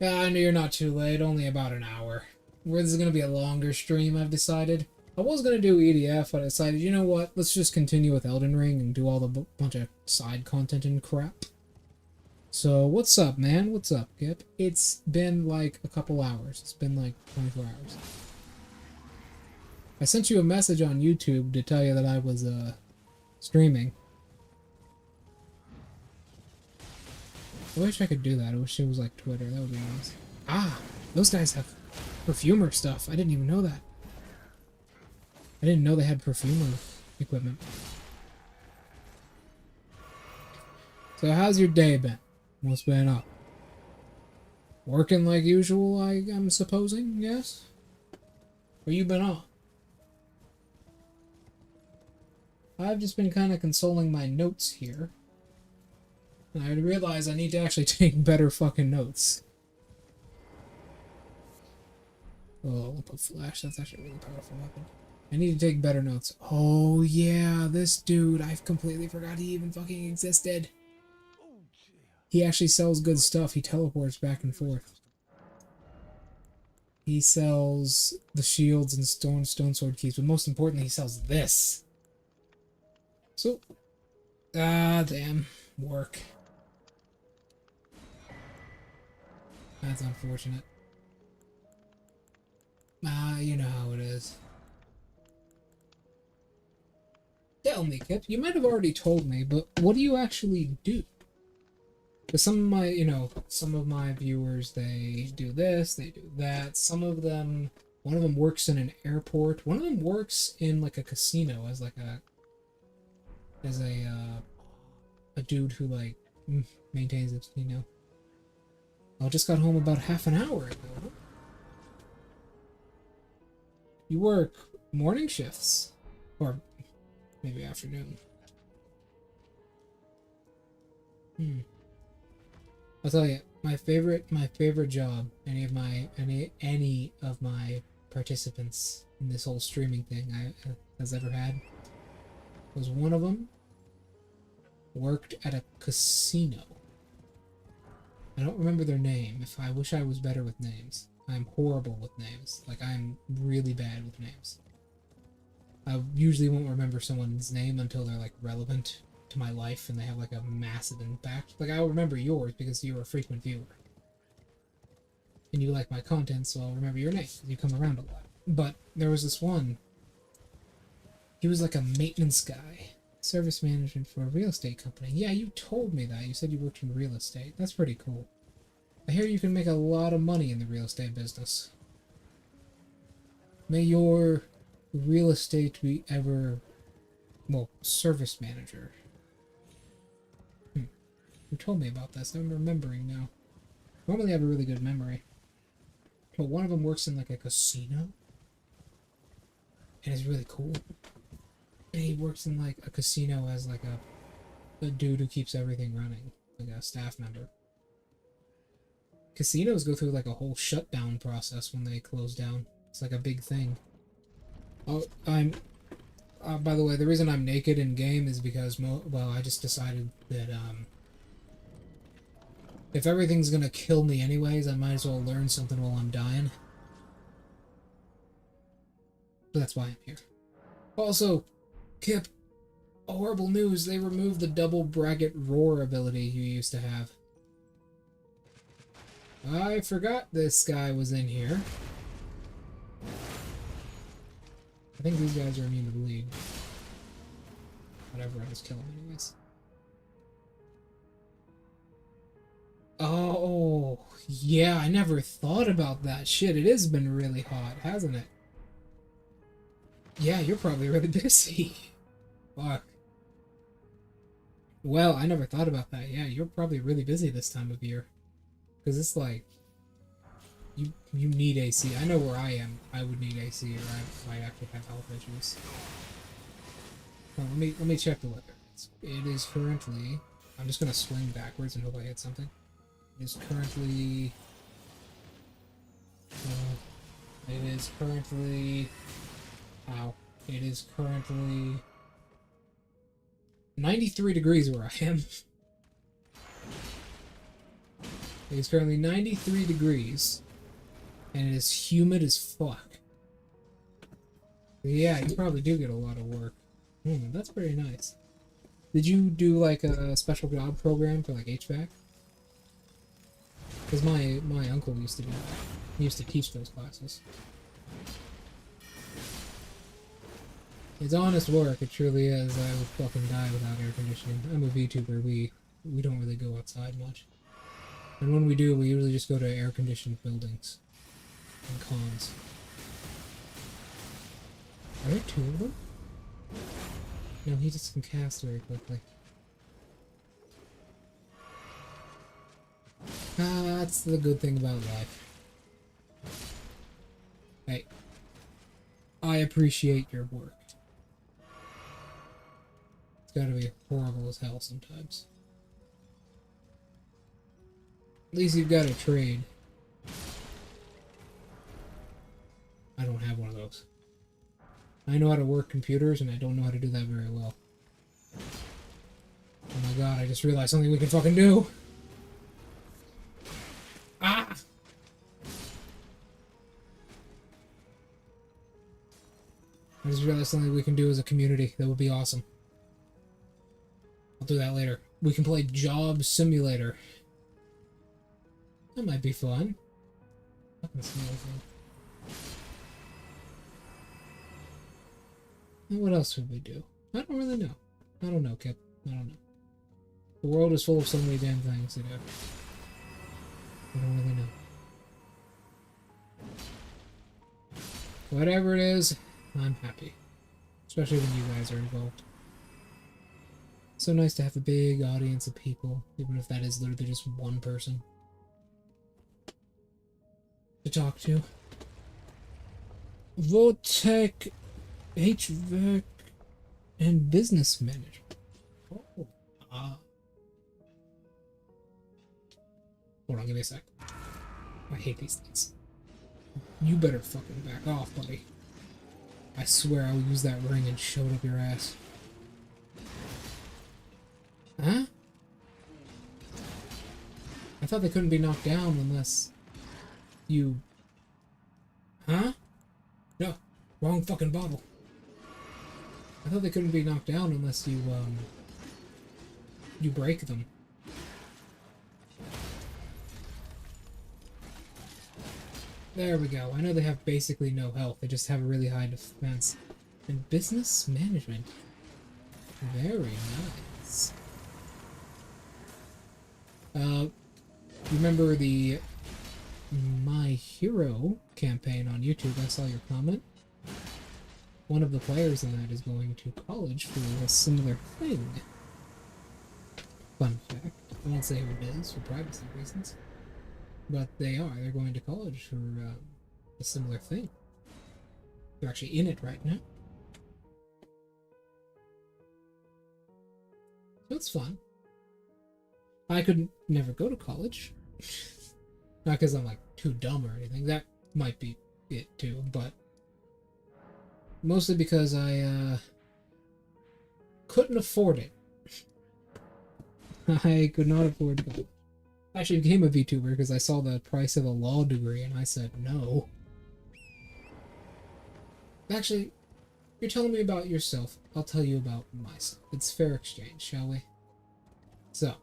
I know you're not too late, only about an hour. This is gonna be a longer stream, I've decided. I was gonna do EDF, but I decided, you know what? Let's just continue with Elden Ring and do all the bunch of side content and crap. So, what's up, man? What's up, Kip? It's been like a couple hours. It's been like 24 hours. I sent you a message on YouTube to tell you that I was, streaming. I wish I could do that. I wish it was like Twitter. That would be nice. Ah! Those guys have perfumer stuff. I didn't even know that. I didn't know they had perfumer equipment. So how's your day been? What's been up? Working like usual, I'm supposing, yes? Where you been on? I've just been kind of consoling my notes here. And I realize I need to actually take better fucking notes. Oh, I'll put flash. That's actually a really powerful weapon. I need to take better notes. Oh, yeah, this dude. I've completely forgot he even fucking existed. He actually sells good stuff. He teleports back and forth. He sells the shields and stone sword keys, but most importantly, he sells this. So, damn. Work. That's unfortunate. You know how it is. Tell me, Kip. You might have already told me, but what do you actually do? Because some of my, some of my viewers, they do this, they do that. Some of them, one of them works in an airport. One of them works in, like, a casino as, like, a dude who, like, maintains a casino. I just got home about half an hour ago. You work morning shifts? Or maybe afternoon. I'll tell you, my favorite job any of my participants in this whole streaming thing has ever had was one of them worked at a casino. I don't remember their name. I wish I was better with names. I'm horrible with names. Like, I'm really bad with names. I usually won't remember someone's name until they're, like, relevant to my life and they have, like, a massive impact. Like, I'll remember yours because you're a frequent viewer. And you like my content, so I'll remember your name because you come around a lot. But there was this one. He was like a maintenance guy. Service management for a real estate company. Yeah, you told me that. You said you worked in real estate. That's pretty cool. I hear you can make a lot of money in the real estate business. May your real estate be ever... well, service manager. You told me about this. I'm remembering now. Normally I have a really good memory. But one of them works in like a casino. And it's really cool. And he works in like a casino as like a dude who keeps everything running. Like a staff member. Casinos go through like a whole shutdown process when they close down. It's like a big thing. Oh, by the way, the reason I'm naked in game is because, well, I just decided that, if everything's gonna kill me anyways, I might as well learn something while I'm dying. But that's why I'm here. Also, Kip, horrible news, they removed the double bracket roar ability you used to have. I forgot this guy was in here. I think these guys are immune to bleed. Whatever, I just kill them anyways. Oh, yeah, I never thought about that. Shit, it has been really hot, hasn't it? Yeah, you're probably really busy. Fuck. Well, I never thought about that. Yeah, you're probably really busy this time of year. Because it's like... You need AC. I know where I am. I would need AC, or I might actually have health issues. Oh, let me check the weather. It is currently... I'm just gonna swing backwards and hope I hit something. It is currently... it is currently... Ow. It is currently... 93 degrees where I am. It is currently 93 degrees. And it is humid as fuck. Yeah, you probably do get a lot of work. That's pretty nice. Did you do like a special job program for like HVAC? Because my uncle used to do that. He used to teach those classes. It's honest work, it truly is. I would fucking die without air conditioning. I'm a VTuber, we don't really go outside much. And when we do, we usually just go to air-conditioned buildings. And cons. Are there two of them? No, he just can cast very quickly. That's the good thing about life. Hey. I appreciate your work. It's gotta be horrible as hell sometimes. At least you've got a trade. I don't have one of those. I know how to work computers, and I don't know how to do that very well. Oh my god, I just realized something we can fucking do! Ah! I just realized something we can do as a community. That would be awesome. I'll do that later. We can play Job Simulator. That might be fun. And what else would we do? I don't really know. I don't know, Kip. I don't know. The world is full of so many damn things to do. I don't really know. Whatever it is, I'm happy. Especially when you guys are involved. So nice to have a big audience of people, even if that is literally just one person to talk to. Votech, HVAC, and business management. Oh, Hold on, give me a sec. I hate these things. You better fucking back off, buddy. I swear I will use that ring and shove it up your ass. Huh? I thought they couldn't be knocked down unless you... Huh? No, wrong fucking bottle. I thought they couldn't be knocked down unless you break them. There we go. I know they have basically no health. They just have a really high defense. And business management. Very nice. Remember the My Hero campaign on YouTube? I saw your comment. One of the players in that is going to college for a similar thing. Fun fact. I won't say who it is for privacy reasons. But they are. They're going to college for a similar thing. They're actually in it right now. So it's fun. I could never go to college. Not because I'm like too dumb or anything. That might be it too, but mostly because I couldn't afford it. I could not afford college. I actually became a VTuber because I saw the price of a law degree and I said no. Actually, you're telling me about yourself. I'll tell you about myself. It's fair exchange, shall we? So,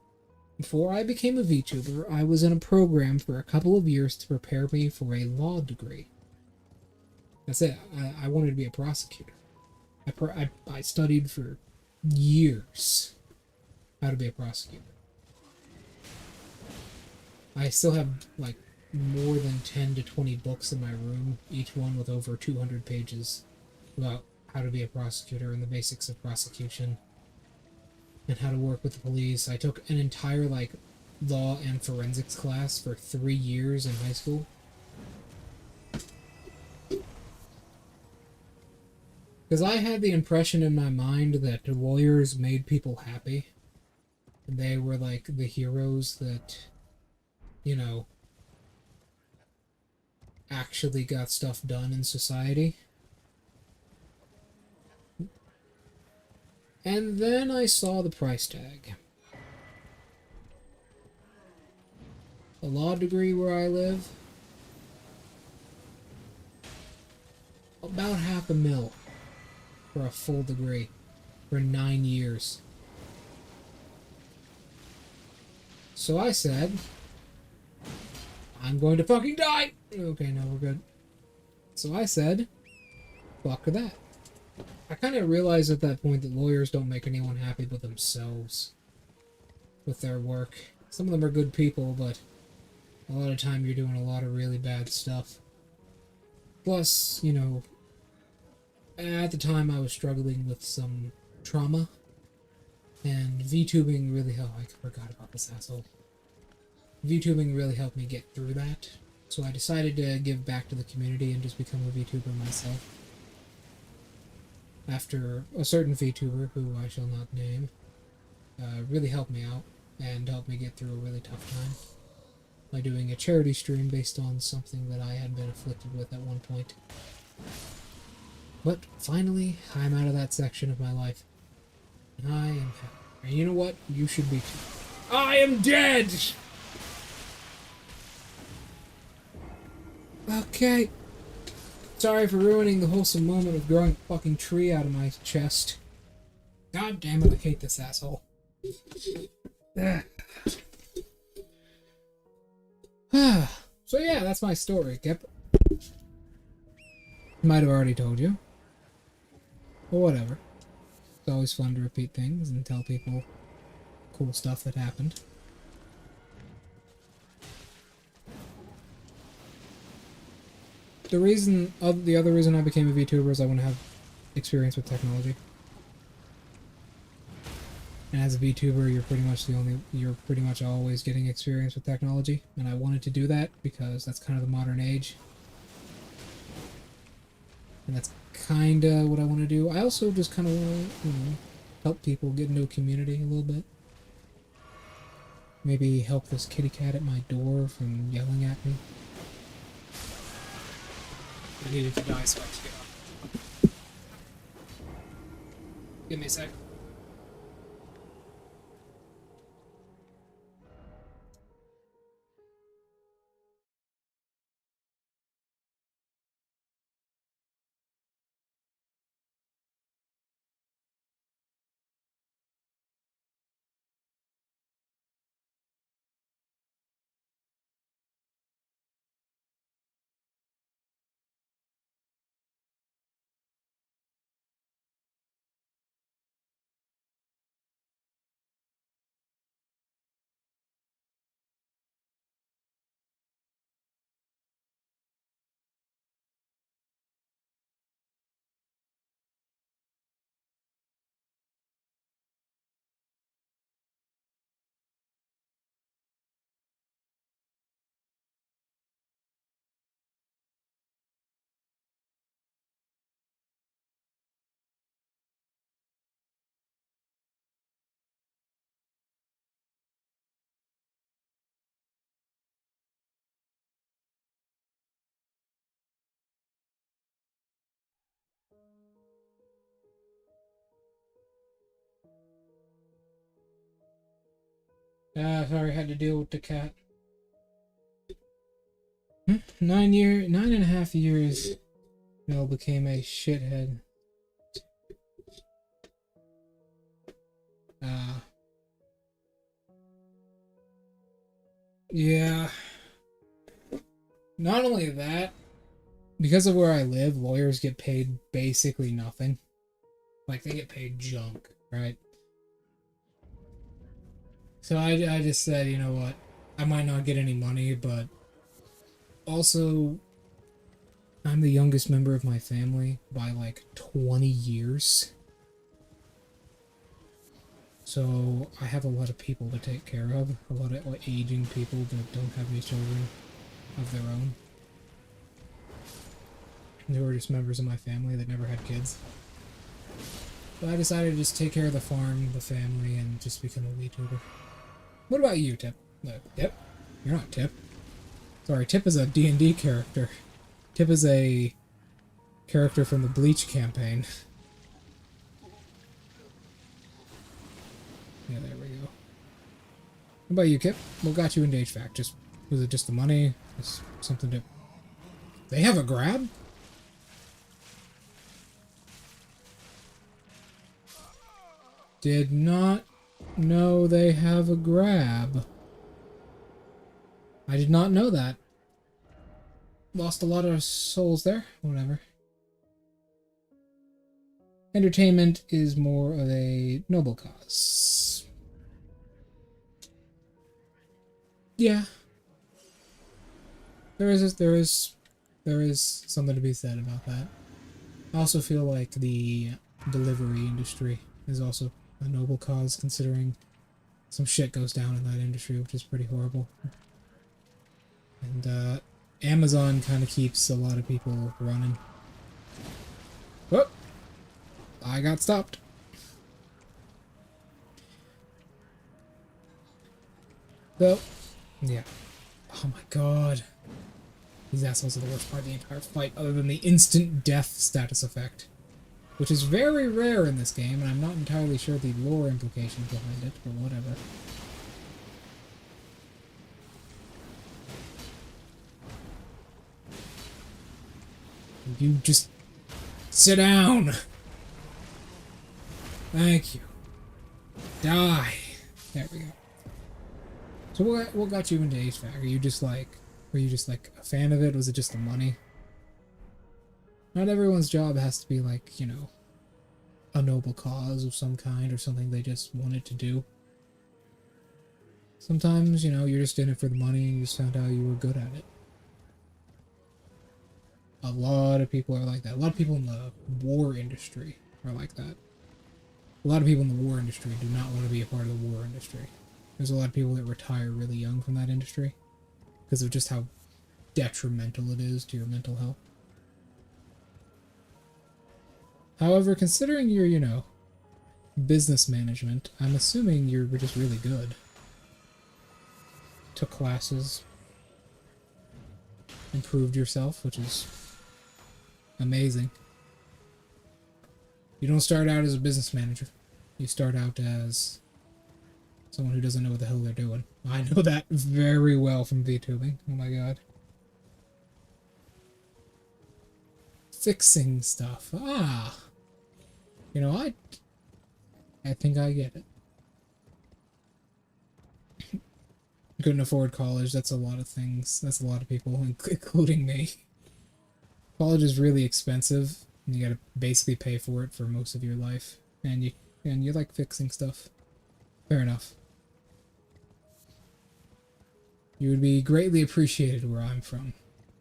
before I became a VTuber, I was in a program for a couple of years to prepare me for a law degree. That's it. I wanted to be a prosecutor. I studied for years how to be a prosecutor. I still have, like, more than 10 to 20 books in my room, each one with over 200 pages about how to be a prosecutor and the basics of prosecution and how to work with the police. I took an entire, like, law and forensics class for 3 years in high school. Because I had the impression in my mind that lawyers made people happy. And they were, like, the heroes that, you know, actually got stuff done in society. And then I saw the price tag. A law degree where I live, about $500,000 for a full degree for 9 years. So I said, I'm going to fucking die! Okay, no, we're good. So I said, fuck that. I kind of realized at that point that lawyers don't make anyone happy but themselves with their work. Some of them are good people, but a lot of time you're doing a lot of really bad stuff. Plus, you know, at the time I was struggling with some trauma, and VTubing really helped. I forgot about this asshole. VTubing really helped me get through that, so I decided to give back to the community and just become a VTuber myself. After a certain VTuber, who I shall not name, really helped me out and helped me get through a really tough time by doing a charity stream based on something that I had been afflicted with at one point. But finally, I'm out of that section of my life. And I am happy. And you know what? You should be too. I am dead! Okay. Sorry for ruining the wholesome moment of growing a fucking tree out of my chest. God damn it, I hate this asshole. So yeah, that's my story, Kip. Might have already told you. But whatever. It's always fun to repeat things and tell people cool stuff that happened. The other reason I became a VTuber is I want to have experience with technology. And as a VTuber, you're pretty much always getting experience with technology. And I wanted to do that because that's kind of the modern age. And that's kind of what I want to do. I also just kind of want to, help people get into a community a little bit. Maybe help this kitty cat at my door from yelling at me. I needed to die so I could get up. Give me a sec. Ah, sorry, had to deal with the cat. 9.5 years, Mel became a shithead. Yeah. Not only that, because of where I live, lawyers get paid basically nothing. Like, they get paid junk, right? So I just said, you know what? I might not get any money, but also, I'm the youngest member of my family by like 20 years. So I have a lot of people to take care of, a lot of like, aging people that don't have any children of their own. They were just members of my family that never had kids. But I decided to just take care of the farm, the family, and just become a VTuber. What about you, Tip? No, Tip? You're not Tip. Sorry, Tip is a D&D character. Tip is a character from the Bleach campaign. Yeah, there we go. What about you, Kip? What got you into HVAC? Was it just the money? Was something to... They have a grab? Did not know they have a grab. I did not know that. Lost a lot of souls there. Whatever. Entertainment is more of a noble cause. Yeah. There is something to be said about that. I also feel like the delivery industry is also a noble cause, considering some shit goes down in that industry, which is pretty horrible. And Amazon kind of keeps a lot of people running. Whoop! I got stopped. So, yeah. Oh my god. These assholes are the worst part of the entire fight, other than the instant death status effect. Which is very rare in this game, and I'm not entirely sure the lore implications behind it, but whatever. You just... sit down! Thank you. Die! There we go. So what got you into HVAC? Were you just like a fan of it? Was it just the money? Not everyone's job has to be like, you know, a noble cause of some kind or something they just wanted to do. Sometimes, you know, you're just in it for the money and you just found out you were good at it. A lot of people are like that. A lot of people in the war industry are like that. A lot of people in the war industry do not want to be a part of the war industry. There's a lot of people that retire really young from that industry because of just how detrimental it is to your mental health. However, considering your, you know, business management, I'm assuming you're just really good. Took classes, improved yourself, which is amazing. You don't start out as a business manager. You start out as someone who doesn't know what the hell they're doing. I know that very well from VTubing. Oh my god. Fixing stuff. Ah. You know, I think I get it. Couldn't afford college. That's a lot of things. That's a lot of people, including me. College is really expensive. And you gotta basically pay for it for most of your life. And you like fixing stuff. Fair enough. You would be greatly appreciated where I'm from.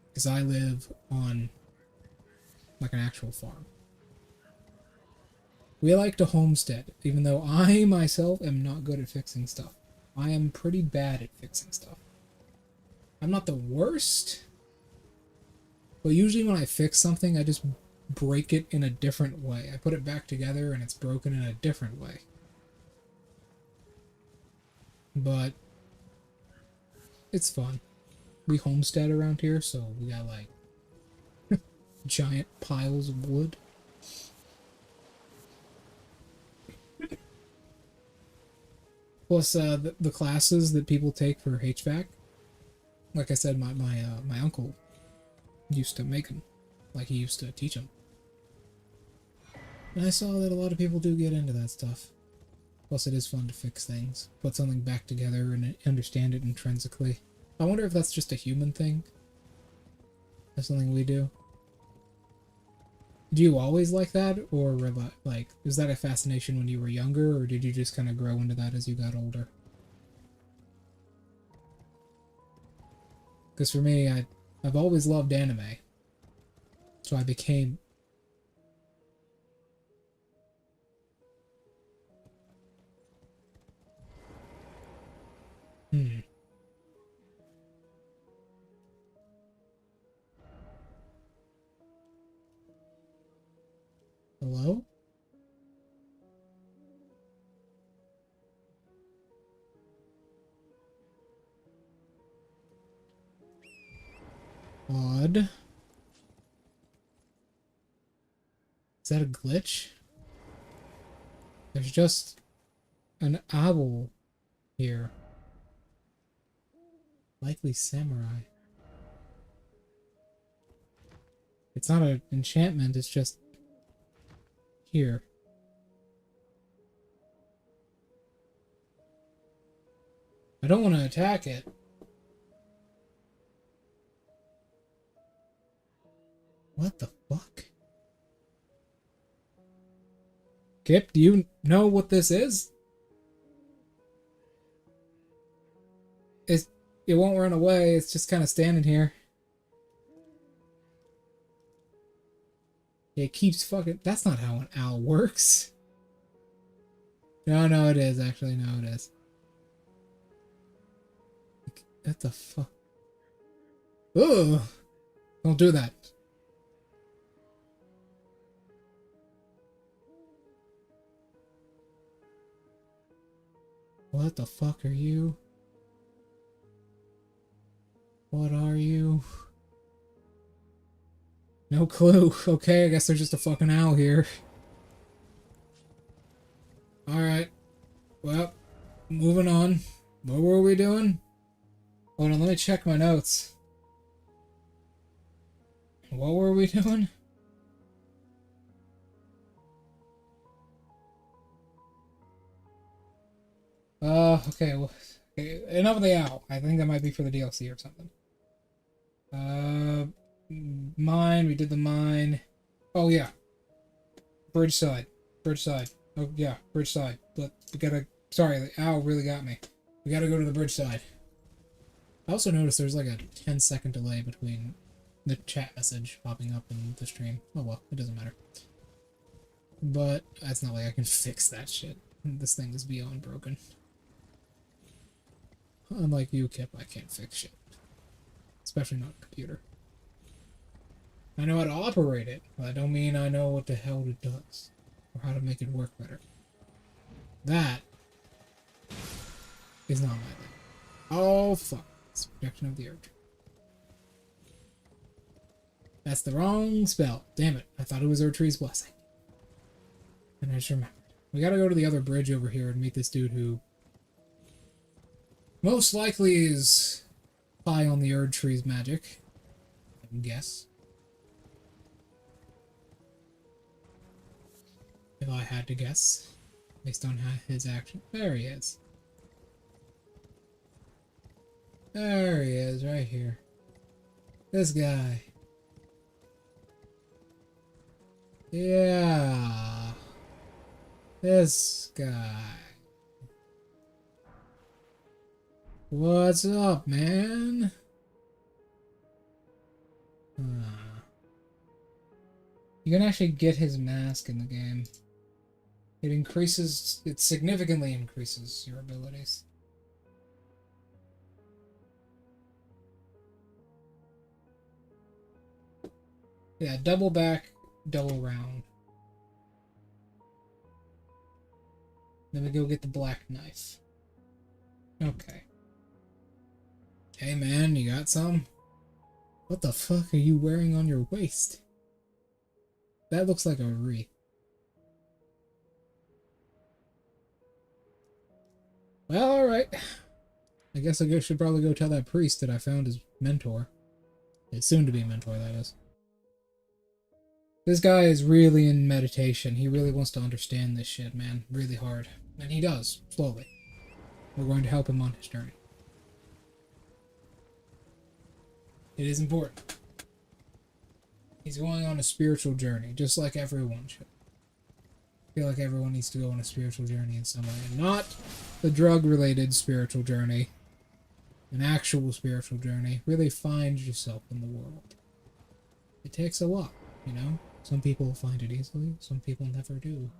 Because I live on like an actual farm. We like to homestead, even though I myself am not good at fixing stuff. I am pretty bad at fixing stuff. I'm not the worst, but usually when I fix something, I just break it in a different way. I put it back together and it's broken in a different way. But it's fun. We homestead around here, so we got like giant piles of wood. Plus, the classes that people take for HVAC. Like I said, my uncle used to make them. Like, he used to teach them. And I saw that a lot of people do get into that stuff. Plus, it is fun to fix things. Put something back together and understand it intrinsically. I wonder if that's just a human thing. That's something we do. Do you always like that? Or, like, is that a fascination when you were younger? Or did you just kind of grow into that as you got older? Because for me, I've always loved anime. So I became... Hello? Odd. Is that a glitch? There's just an owl here. Likely samurai. It's not an enchantment, it's just here. I don't want to attack it. What the fuck? Kip, do you know what this is? It won't run away, it's just kind of standing here. It keeps fucking... That's not how an owl works. No, it is, actually. No, it is. What the fuck? Ugh! Don't do that. What the fuck are you? What are you? No clue. Okay, I guess there's just a fucking owl here. Alright. Well, moving on. What were we doing? Hold on, let me check my notes. What were we doing? Okay, well, okay, enough of the owl. I think that might be for the DLC or something. Mine, we did the mine. Oh, yeah. Bridge side. Oh, yeah, bridge side. But we gotta... Sorry, the owl really got me. We gotta go to the bridge side. I also noticed there's like a 10-second delay between the chat message popping up in the stream. Oh well, it doesn't matter. But it's not like I can fix that shit. This thing is beyond broken. Unlike you, Kip, I can't fix shit. Especially not a computer. I know how to operate it, but I don't mean I know what the hell it does. Or how to make it work better. That is not my thing. Oh, fuck. It's protection of the earth. That's the wrong spell. Damn it. I thought it was Erdtree's Blessing. And I just remembered. We gotta go to the other bridge over here and meet this dude who most likely is high on the Erdtree's magic. I can guess. If I had to guess. Based on his action. There he is. There he is, right here. This guy. Yeah. This guy. What's up, man? You can actually get his mask in the game. It significantly increases your abilities. Yeah, double back, double round. Then we go get the black knife. Okay. Hey man, you got some? What the fuck are you wearing on your waist? That looks like a wreath. Well, alright. I guess I should probably go tell that priest that I found his mentor. His soon-to-be mentor, that is. This guy is really in meditation. He really wants to understand this shit, man. Really hard. And he does, slowly. We're going to help him on his journey. It is important. He's going on a spiritual journey, just like everyone should. I feel like everyone needs to go on a spiritual journey in some way. And not the drug-related spiritual journey. An actual spiritual journey. Really find yourself in the world. It takes a lot, you know? Some people find it easily, some people never do.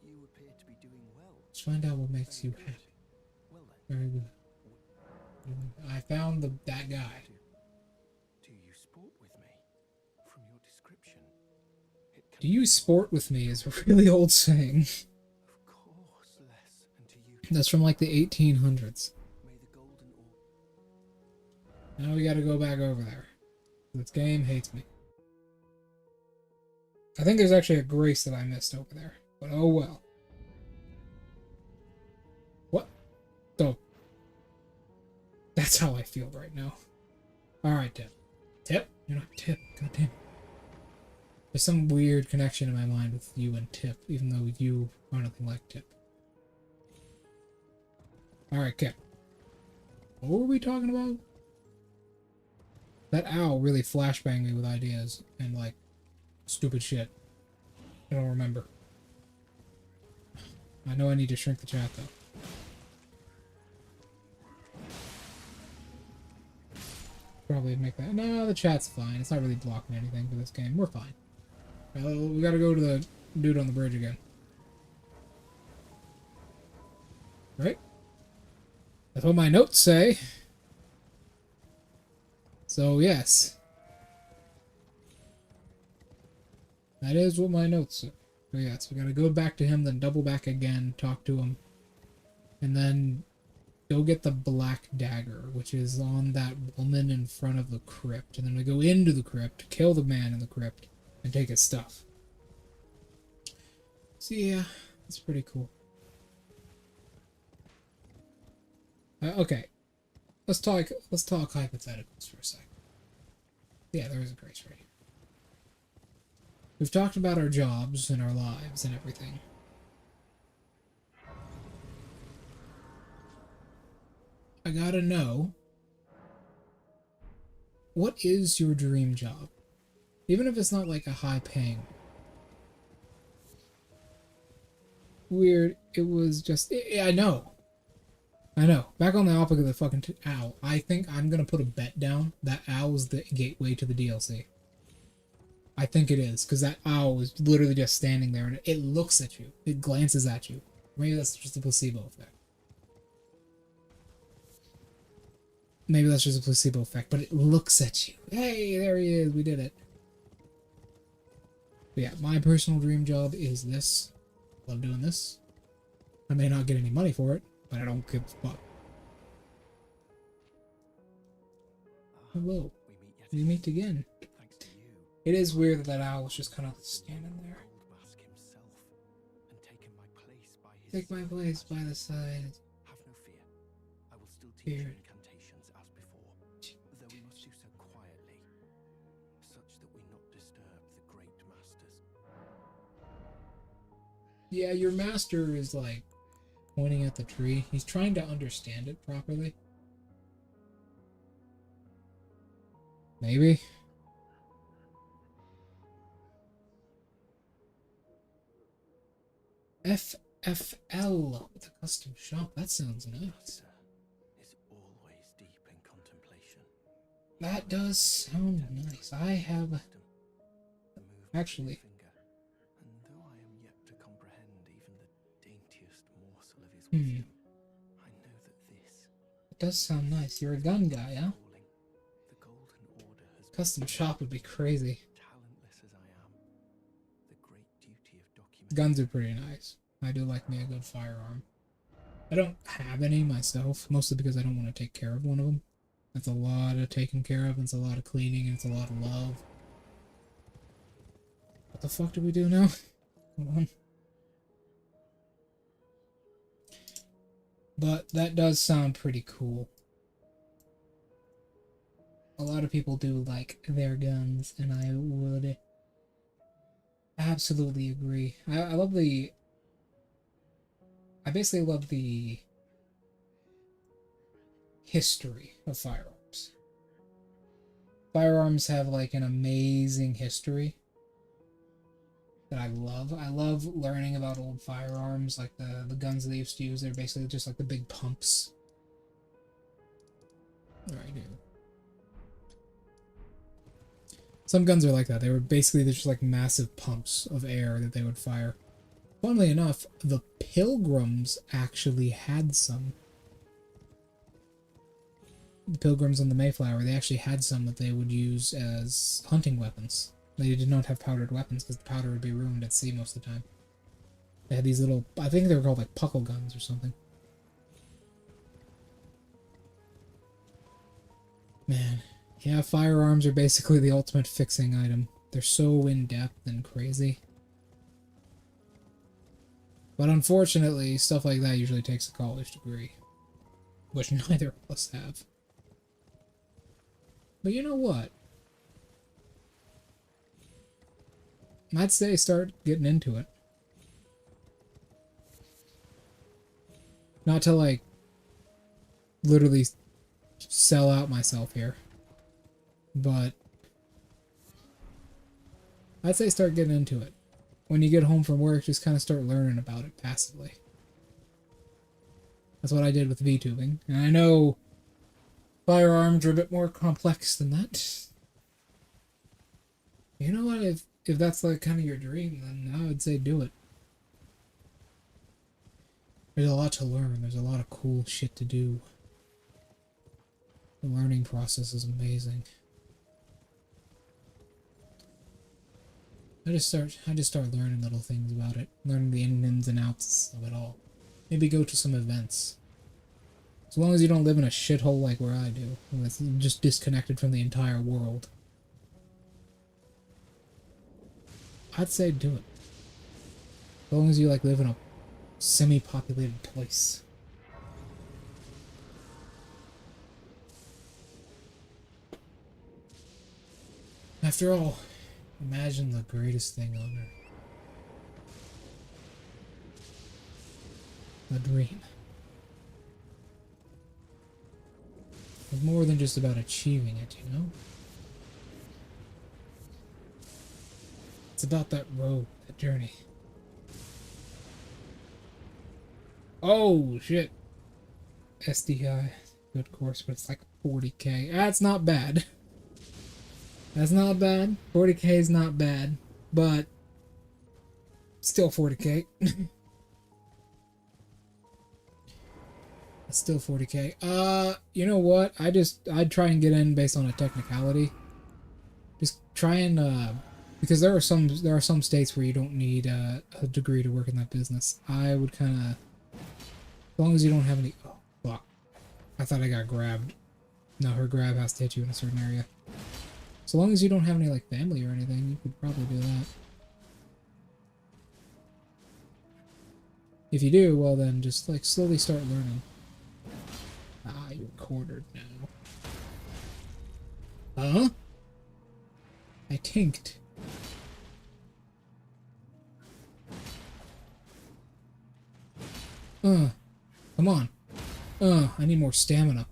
You appear to be doing well. Just find out what makes you happy. Well then, Very good. I found that guy. do you sport with me? From your description, it can Do you sport with me is a really old saying. of course less, and to you That's from like the 1800s. may the golden orb. Now we gotta go back over there. This game hates me. I think there's actually a grace that I missed over there. But oh well. What? Oh. That's how I feel right now. Alright, Tip. Tip? You're not Tip. God damn. There's some weird connection in my mind with you and Tip, even though you are nothing like Tip. Alright, Kip. What were we talking about? That owl really flashbanged me with ideas and, like, stupid shit. I don't remember. I know I need to shrink the chat, though. Probably make that... No, the chat's fine. It's not really blocking anything for this game. We're fine. Well, we gotta go to the dude on the bridge again. Right? That's what my notes say. So, yes. That is what my notes say. So, yes, we gotta go back to him, then double back again, talk to him. And then go get the black dagger, which is on that woman in front of the crypt. And then we go into the crypt, kill the man in the crypt, and take his stuff. So, yeah, that's pretty cool. Okay. Let's talk hypotheticals for a second. Yeah, there is a grace right here. We've talked about our jobs and our lives and everything. I gotta know, what is your dream job? Even if it's not like a high paying. Weird, it was just, I know. Back on the topic of the fucking owl, I think I'm gonna put a bet down that owl is the gateway to the DLC. I think it is, because that owl is literally just standing there and it looks at you. It glances at you. Maybe that's just a placebo effect. But it looks at you. Hey, there he is. We did it. But yeah, my personal dream job is this. Love doing this. I may not get any money for it, but I don't give a fuck. Hello. We meet again. Thanks to you, It is weird that that owl was just kind of standing there. old mask himself, and taken my place by his Take my place by the side. Have no fear. I will still teach you Fear. incantations as before, though we must do so quietly, such that we not disturb the great masters. Yeah, your master is like pointing at the tree. He's trying to understand it properly. Maybe. FFL with a custom shop. That sounds nice. Master is always deep in contemplation. That does sound nice. I have Wisdom, the movement of actually. his finger, and though I am yet to comprehend even the daintiest morsel of his wisdom, I know that this It does sound nice. You're a gun guy, huh? calling, the Golden Order has Custom shop would be crazy. talentless as I am, the great duty of documenting. Guns are pretty nice. I do like me a good firearm. I don't have any myself, mostly because I don't want to take care of one of them. That's a lot of taking care of, and it's a lot of cleaning, and it's a lot of love. What the fuck do we do now? Hold on. But that does sound pretty cool. A lot of people do like their guns, and I would absolutely agree. I love the... I basically love the history of firearms. Firearms have like an amazing history that I love. I love learning about old firearms, like the guns they used to use. They're basically just like the big pumps. Right here. Some guns are like that. They were basically just like massive pumps of air that they would fire. Funnily enough, the Pilgrims actually had some. The Pilgrims on the Mayflower, they actually had some that they would use as hunting weapons. They did not have powdered weapons because the powder would be ruined at sea most of the time. They had these little, I think they were called like puckle guns or something. Man, yeah, firearms are basically the ultimate fixing item. They're so in-depth and crazy. But unfortunately, stuff like that usually takes a college degree. Which neither of us have. But you know what? I'd say start getting into it. Not to, like, literally sell out myself here. But I'd say start getting into it. When you get home from work, just kind of start learning about it passively. That's what I did with VTubing. And I know firearms are a bit more complex than that. You know what? If that's like kind of your dream, then I would say do it. There's a lot to learn. There's a lot of cool shit to do. The learning process is amazing. I just start learning little things about it, learning the ins and outs of it all. Maybe go to some events. As long as you don't live in a shithole like where I do, that's just disconnected from the entire world. I'd say do it. As long as you like live in a semi-populated place. After all, imagine the greatest thing on earth. The dream. It's more than just about achieving it, you know? It's about that road, that journey. Oh, shit. SDI. Good course, but it's like 40k. That's not bad. That's not bad. 40k is not bad, but still 40k. It's still 40k. You know what? I'd try and get in based on a technicality. Just try and because there are some states where you don't need a degree to work in that business. I would kind of, as long as you don't have any. Oh fuck! I thought I got grabbed. No, her grab has to hit you in a certain area. So long as you don't have any like family or anything, you could probably do that. If you do, well then just like slowly start learning. Ah, you're cornered now. Huh? I tinked. Come on. I need more stamina.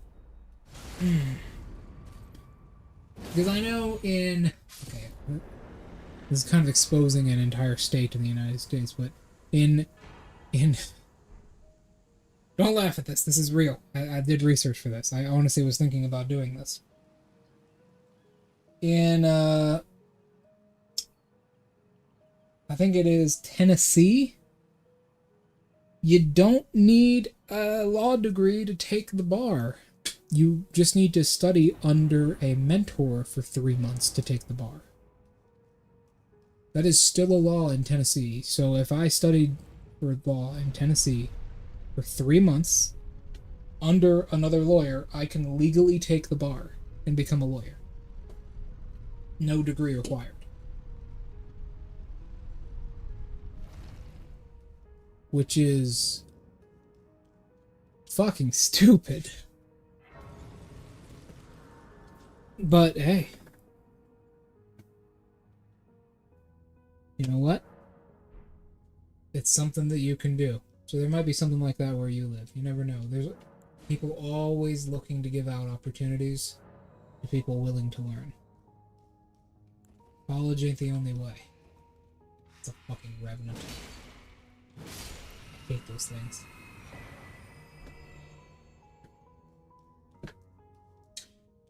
Because I know in... Okay, this is kind of exposing an entire state in the United States, but in... Don't laugh at this, this is real. I did research for this. I honestly was thinking about doing this. In, I think it is Tennessee, you don't need a law degree to take the bar. You just need to study under a mentor for 3 months to take the bar. That is still a law in Tennessee. So if I studied for law in Tennessee for 3 months under another lawyer, I can legally take the bar and become a lawyer. No degree required. Which is fucking stupid. But hey, you know what? It's something that you can do. So there might be something like that where you live. You never know. There's people always looking to give out opportunities to people willing to learn. College ain't the only way. It's a fucking revenant. I hate those things.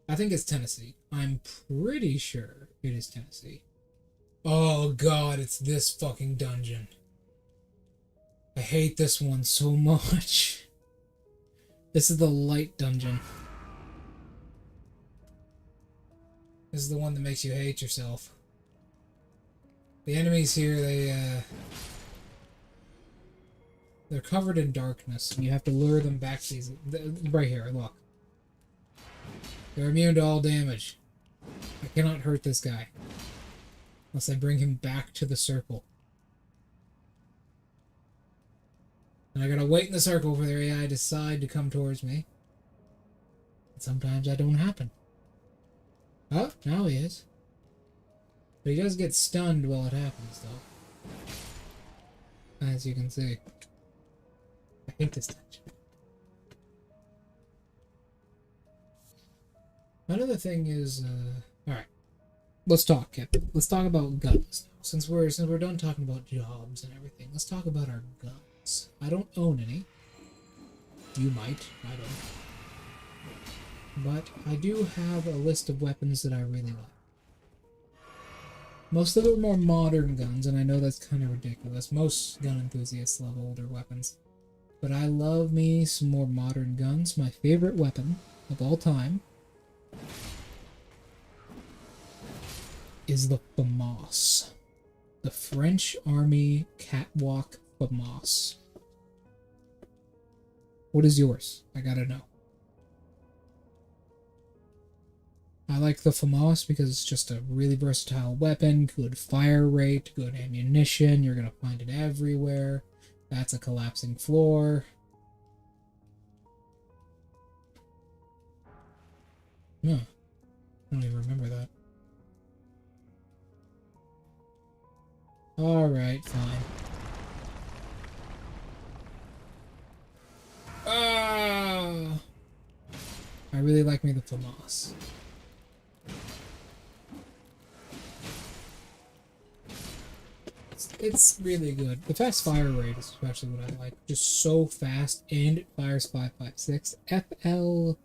I think it's Tennessee. I'm pretty sure it is Tennessee. Oh god, it's this fucking dungeon. I hate this one so much. This is the light dungeon. This is the one that makes you hate yourself. The enemies here, they're covered in darkness, and you have to lure them back to these... Right here, look. They're immune to all damage. I cannot hurt this guy unless I bring him back to the circle. And I gotta wait in the circle for their AI decide to come towards me. And sometimes that don't happen. Oh, now he is. But he does get stunned while it happens, though. As you can see. I hate this dungeon. Another thing is, alright. Let's talk, Kip. Let's talk about guns now. Since we're done talking about jobs and everything, let's talk about our guns. I don't own any. You might. I don't. But I do have a list of weapons that I really like. Most of them are more modern guns, and I know that's kind of ridiculous. Most gun enthusiasts love older weapons. But I love me some more modern guns. My favorite weapon of all time is the FAMAS. The French Army Catwalk FAMAS. What is yours? I gotta know. I like the FAMAS because it's just a really versatile weapon, good fire rate, good ammunition, you're gonna find it everywhere. That's a collapsing floor. No, I don't even remember that. Alright, fine. Ah! I really like me the FAMAS. It's really good. The fast fire rate is especially what I like. Just so fast, and it fires 5.56. FL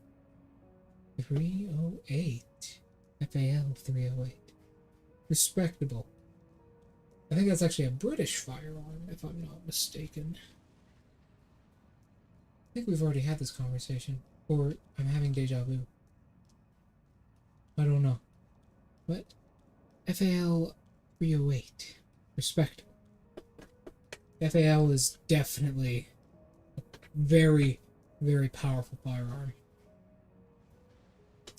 308. FAL 308. Respectable. I think that's actually a British firearm, if I'm not mistaken. I think we've already had this conversation. Or I'm having deja vu. I don't know. But FAL 308. Respectable. FAL is definitely a very, very powerful firearm.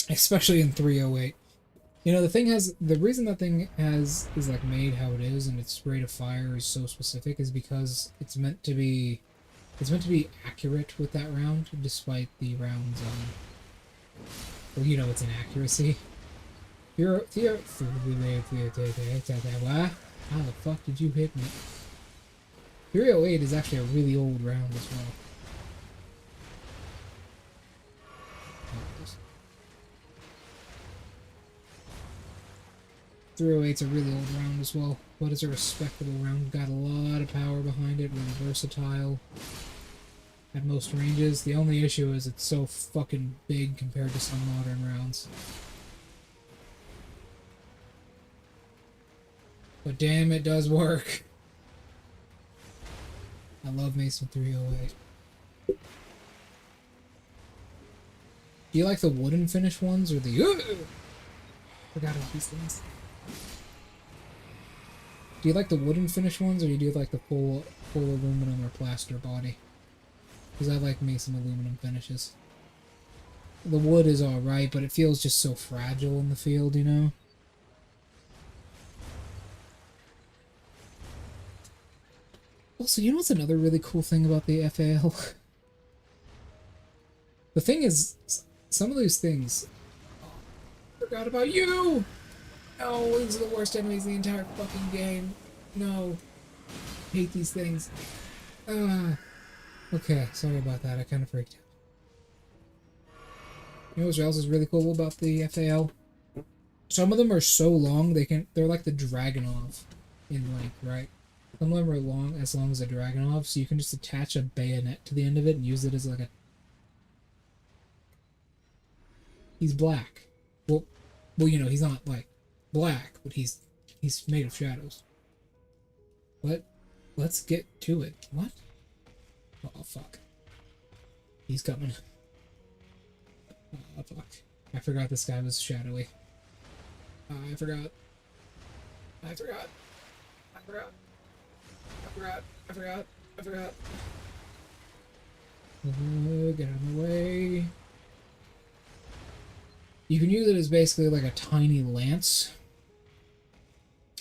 Especially in 308. You know, the reason that thing is like made how it is and its rate of fire is so specific is because it's meant to be accurate with that round, despite the round's well, you know, its inaccuracy. What? How the fuck did you hit me? 308 is actually a really old round as well. 308's a really old round as well, but it's a respectable round. Got a lot of power behind it, really versatile. At most ranges. The only issue is it's so fucking big compared to some modern rounds. But damn, it does work. I love me some 308. Do you like the wooden finish ones or the... Forgot about these things. Do you like the wooden finish ones or do you like the full aluminum or plaster body? Because I like me some aluminum finishes. The wood is alright, but it feels just so fragile in the field, you know? Also, you know what's another really cool thing about the FAL? The thing is, some of these things... Oh, forgot about you! Oh, these are the worst enemies in the entire fucking game. No. Hate these things. Okay, sorry about that. I kind of freaked out. You know what else is really cool about the FAL? Some of them are so long, they're like the Dragonov in length, right? Some of them are as long as a Dragonov, so you can just attach a bayonet to the end of it and use it as like a... He's black. Well, you know, he's not like black, but he's made of shadows. Let's get to it. What? Oh, fuck. He's coming. Oh, fuck. I forgot this guy was shadowy. I forgot. Get out of the way. You can use it as basically like a tiny lance,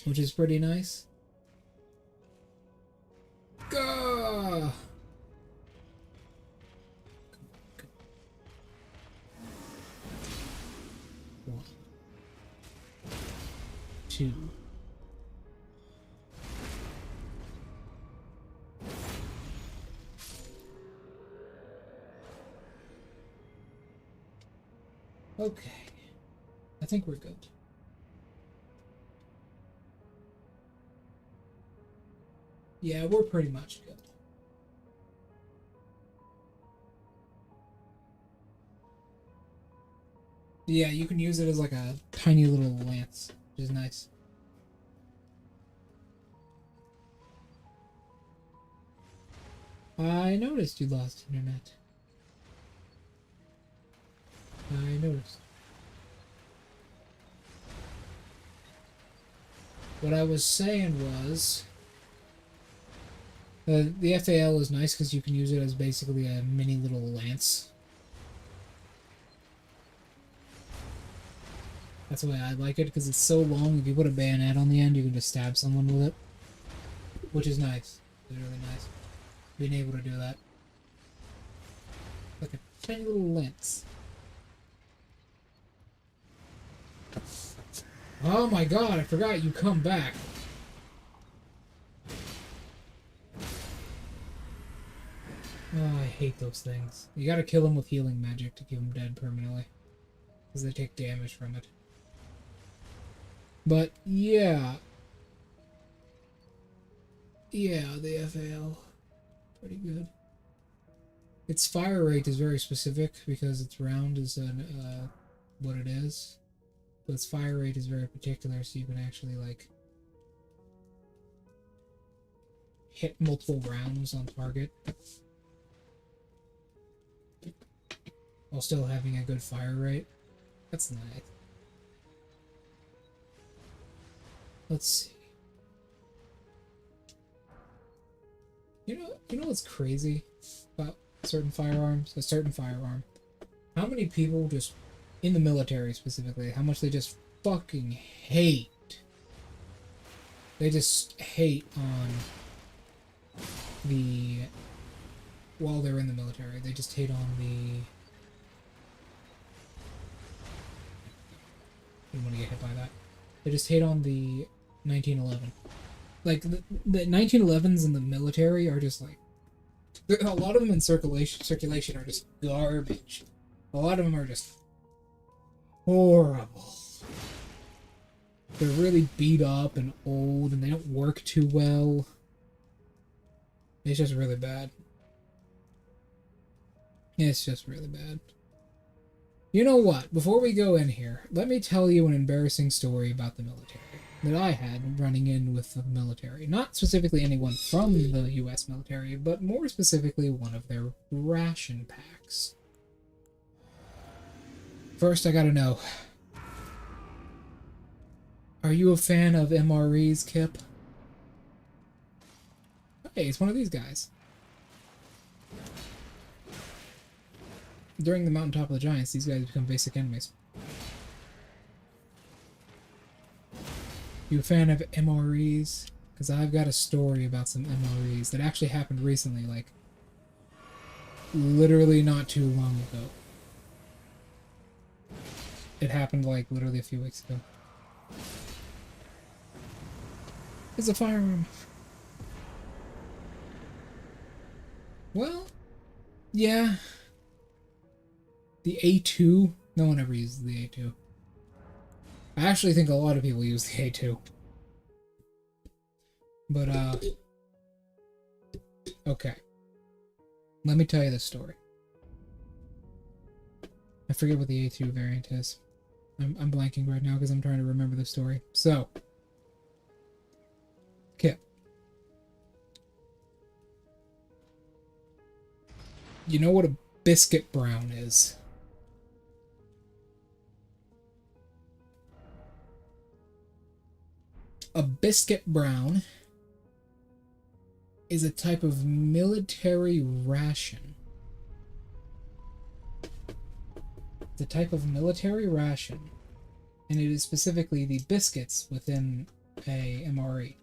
which is pretty nice. Gah! 1, 2. Okay. I think we're good. Yeah, we're pretty much good. Yeah, you can use it as like a tiny little lance, which is nice. I noticed you lost internet. I noticed. What I was saying was... the FAL is nice because you can use it as basically a mini little lance. That's the way I like it, because it's so long, if you put a bayonet on the end, you can just stab someone with it. Which is nice. It's really nice. Being able to do that. Like a tiny little lance. Oh my god, I forgot you come back. Oh, I hate those things. You gotta kill them with healing magic to keep them dead permanently. Because they take damage from it. But, yeah. Yeah, the FAL. Pretty good. Its fire rate is very specific because its round is what it is. But its fire rate is very particular, so you can actually, like, hit multiple rounds on target while still having a good fire rate. That's nice. Let's see. You know what's crazy about certain firearms? A certain firearm. How many people just, in the military specifically, how much they just fucking hate. They just hate on the... While they're in the military, they just hate on the... I don't want to get hit by that. They just hate on the 1911. Like, the 1911s in the military are just like... A lot of them in circulation are just garbage. A lot of them are just horrible. They're really beat up and old, and they don't work too well. It's just really bad. It's just really bad. You know what? Before we go in here, let me tell you an embarrassing story about the military that I had running in with the military. Not specifically anyone from the US military, but more specifically one of their ration packs. First, I gotta know. Are you a fan of MREs, Kip? Hey, it's one of these guys. During the Mountaintop of the Giants, these guys become basic enemies. You a fan of MREs? Because I've got a story about some MREs that actually happened recently, like, literally not too long ago. It happened like literally a few weeks ago. It's a firearm. Well, yeah. The A2? No one ever uses the A2. I actually think a lot of people use the A2. But, okay. Let me tell you the story. I forget what the A2 variant is. I'm blanking right now because I'm trying to remember the story. So, Kip. You know what a biscuit brown is? A biscuit brown is a type of military ration. It's a type of military ration, and it is specifically the biscuits within a MRE.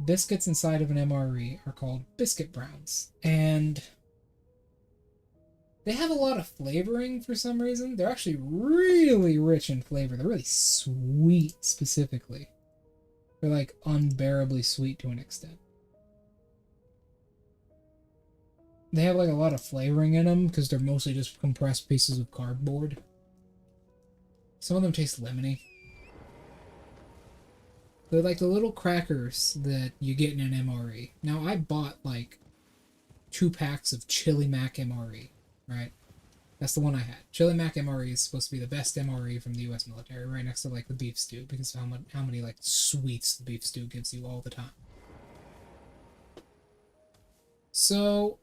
Biscuits inside of an MRE are called biscuit browns, and they have a lot of flavoring for some reason. They're actually really rich in flavor. They're really sweet, specifically. They're like unbearably sweet to an extent. They have like a lot of flavoring in them because they're mostly just compressed pieces of cardboard. Some of them taste lemony. They're like the little crackers that you get in an MRE. Now, I bought like 2 packs of Chili Mac MRE, right? That's the one I had. Chili Mac MRE is supposed to be the best MRE from the U.S. military, right next to like the beef stew, because of how many like sweets the beef stew gives you all the time. So,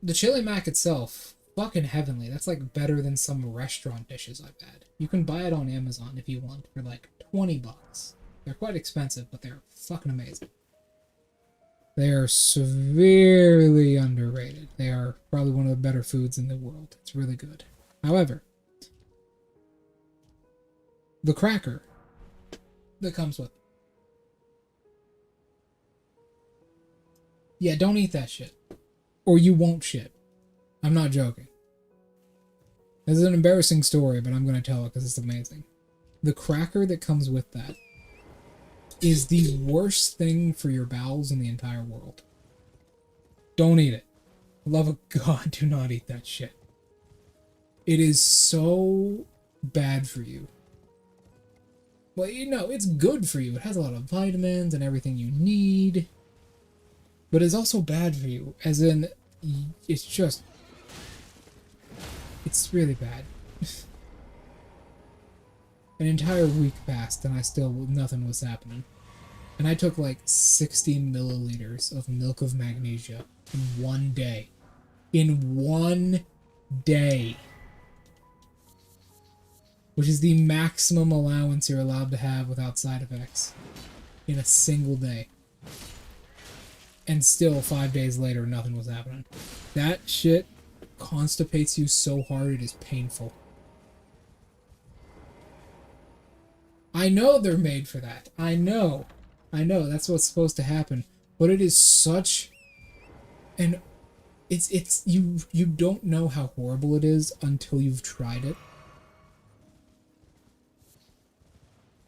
the Chili Mac itself, fucking heavenly. That's like better than some restaurant dishes I've had. You can buy it on Amazon if you want for like $20. They're quite expensive, but they're fucking amazing. They are severely underrated. They are probably one of the better foods in the world. It's really good. However, the cracker that comes with it. Yeah, don't eat that shit. Or you won't shit. I'm not joking. This is an embarrassing story, but I'm going to tell it because it's amazing. The cracker that comes with that is the worst thing for your bowels in the entire world. Don't eat it. Love of God, do not eat that shit. It is so bad for you. Well, you know, it's good for you. It has a lot of vitamins and everything you need. But it's also bad for you. As in, it's just... It's really bad. An entire week passed and nothing was happening. And I took like 60 milliliters of milk of magnesia in one day. In one day. Which is the maximum allowance you're allowed to have without side effects. In a single day. And still 5 days later, nothing was happening. That shit constipates you so hard it is painful. I know they're made for that. I know. That's what's supposed to happen. But it is such an... It's you don't know how horrible it is until you've tried it.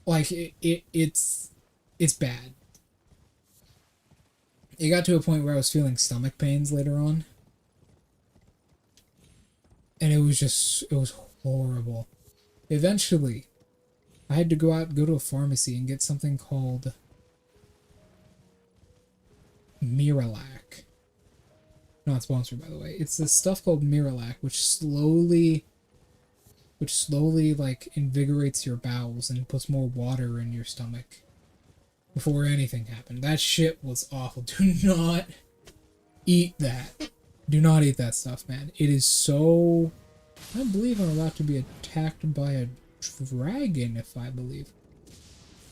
Like, it's bad. It got to a point where I was feeling stomach pains later on. And it was horrible. Eventually, I had to go to a pharmacy and get something called Miralac. Not sponsored, by the way. It's this stuff called Miralac, which slowly like invigorates your bowels and puts more water in your stomach before anything happened. That shit was awful. Do not eat that. Do not eat that stuff, man. It is so... I believe I'm about to be attacked by a dragon, if I believe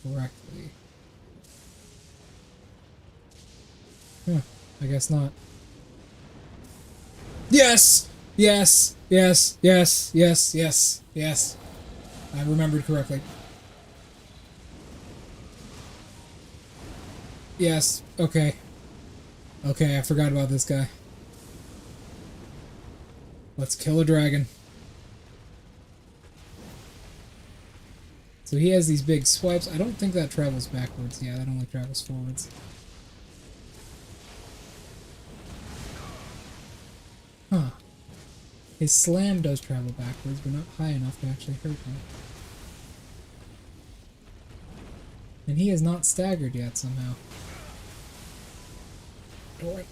correctly. Huh. I guess not. Yes! Yes! Yes! Yes! Yes! Yes! Yes! I remembered correctly. Yes. Okay. Okay, I forgot about this guy. Let's kill a dragon. So he has these big swipes. I don't think that travels backwards. Yeah, that only travels forwards. Huh. His slam does travel backwards, but not high enough to actually hurt me. And he is not staggered yet somehow. Alright.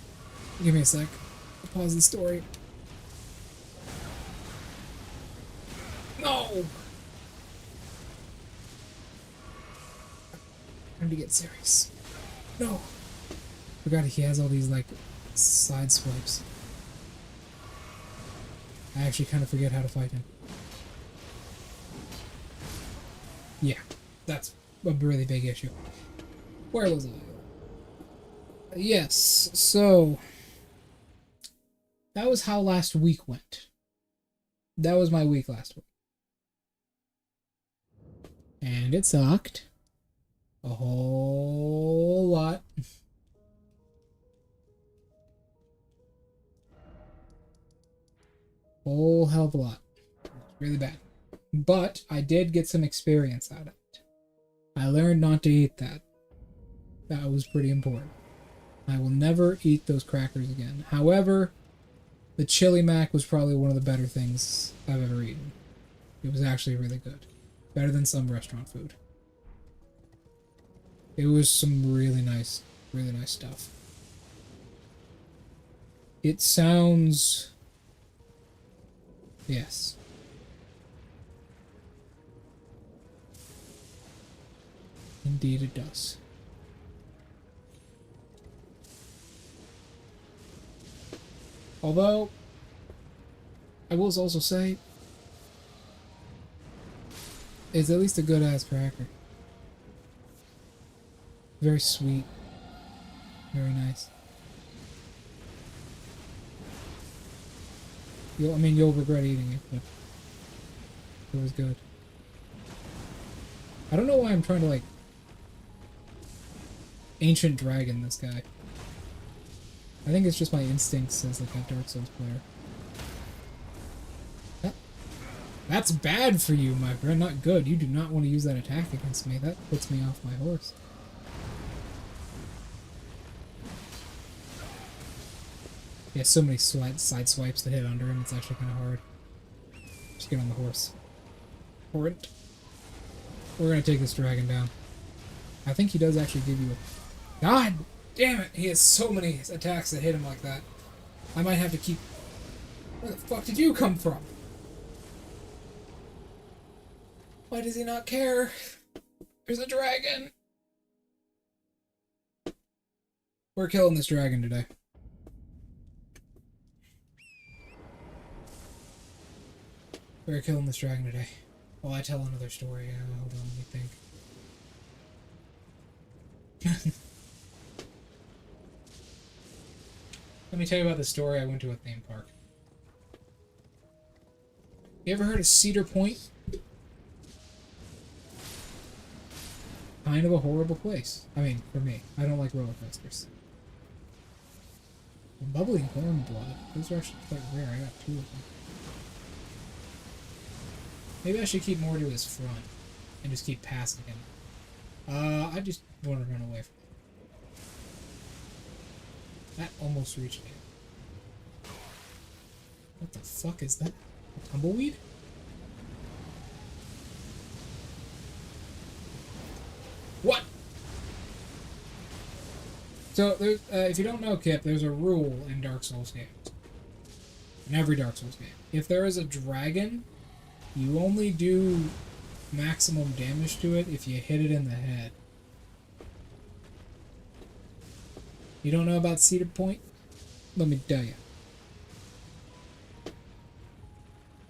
Give me a sec. I'll pause the story. No! Time to get serious. No! Forgot he has all these, like, side swipes. I actually kind of forget how to fight him. Yeah, that's a really big issue. Where was I? Yes, so... that was how last week went. That was my week last week. And it sucked. A whole lot. Whole hell of a lot. Really bad. But I did get some experience out of it. I learned not to eat that. That was pretty important. I will never eat those crackers again. However, the chili mac was probably one of the better things I've ever eaten. It was actually really good. Better than some restaurant food. It was some really nice stuff. It sounds... yes. Indeed it does. Although, I will also say, it's at least a good-ass cracker. Very sweet. Very nice. You'll regret eating it, but it was good. I don't know why I'm trying to, like, Ancient Dragon this guy. I think it's just my instincts as, like, a Dark Souls player. That's bad for you, my friend. Not good. You do not want to use that attack against me. That puts me off my horse. Yeah, so many side swipes that hit under him. It's actually kind of hard. Just get on the horse. Horrid. We're gonna take this dragon down. I think he does actually give you a... God damn it! He has so many attacks that hit him like that. I might have to keep... Where the fuck did you come from? Why does he not care? There's a dragon! We're killing this dragon today. We're killing this dragon today. While I tell another story. Hold on, let me think. Let me tell you about the story. I went to a theme park. You ever heard of Cedar Point? Kind of a horrible place. I mean, for me. I don't like roller coasters. Bubbling horn blood. Those are actually quite rare. I got 2 of them. Maybe I should keep more to his front and just keep passing him. I just want to run away from him. That almost reached me. What the fuck is that? A tumbleweed? What? So, there's, if you don't know, Kip, there's a rule in Dark Souls games. In every Dark Souls game. If there is a dragon, you only do maximum damage to it if you hit it in the head. You don't know about Cedar Point? Let me tell you.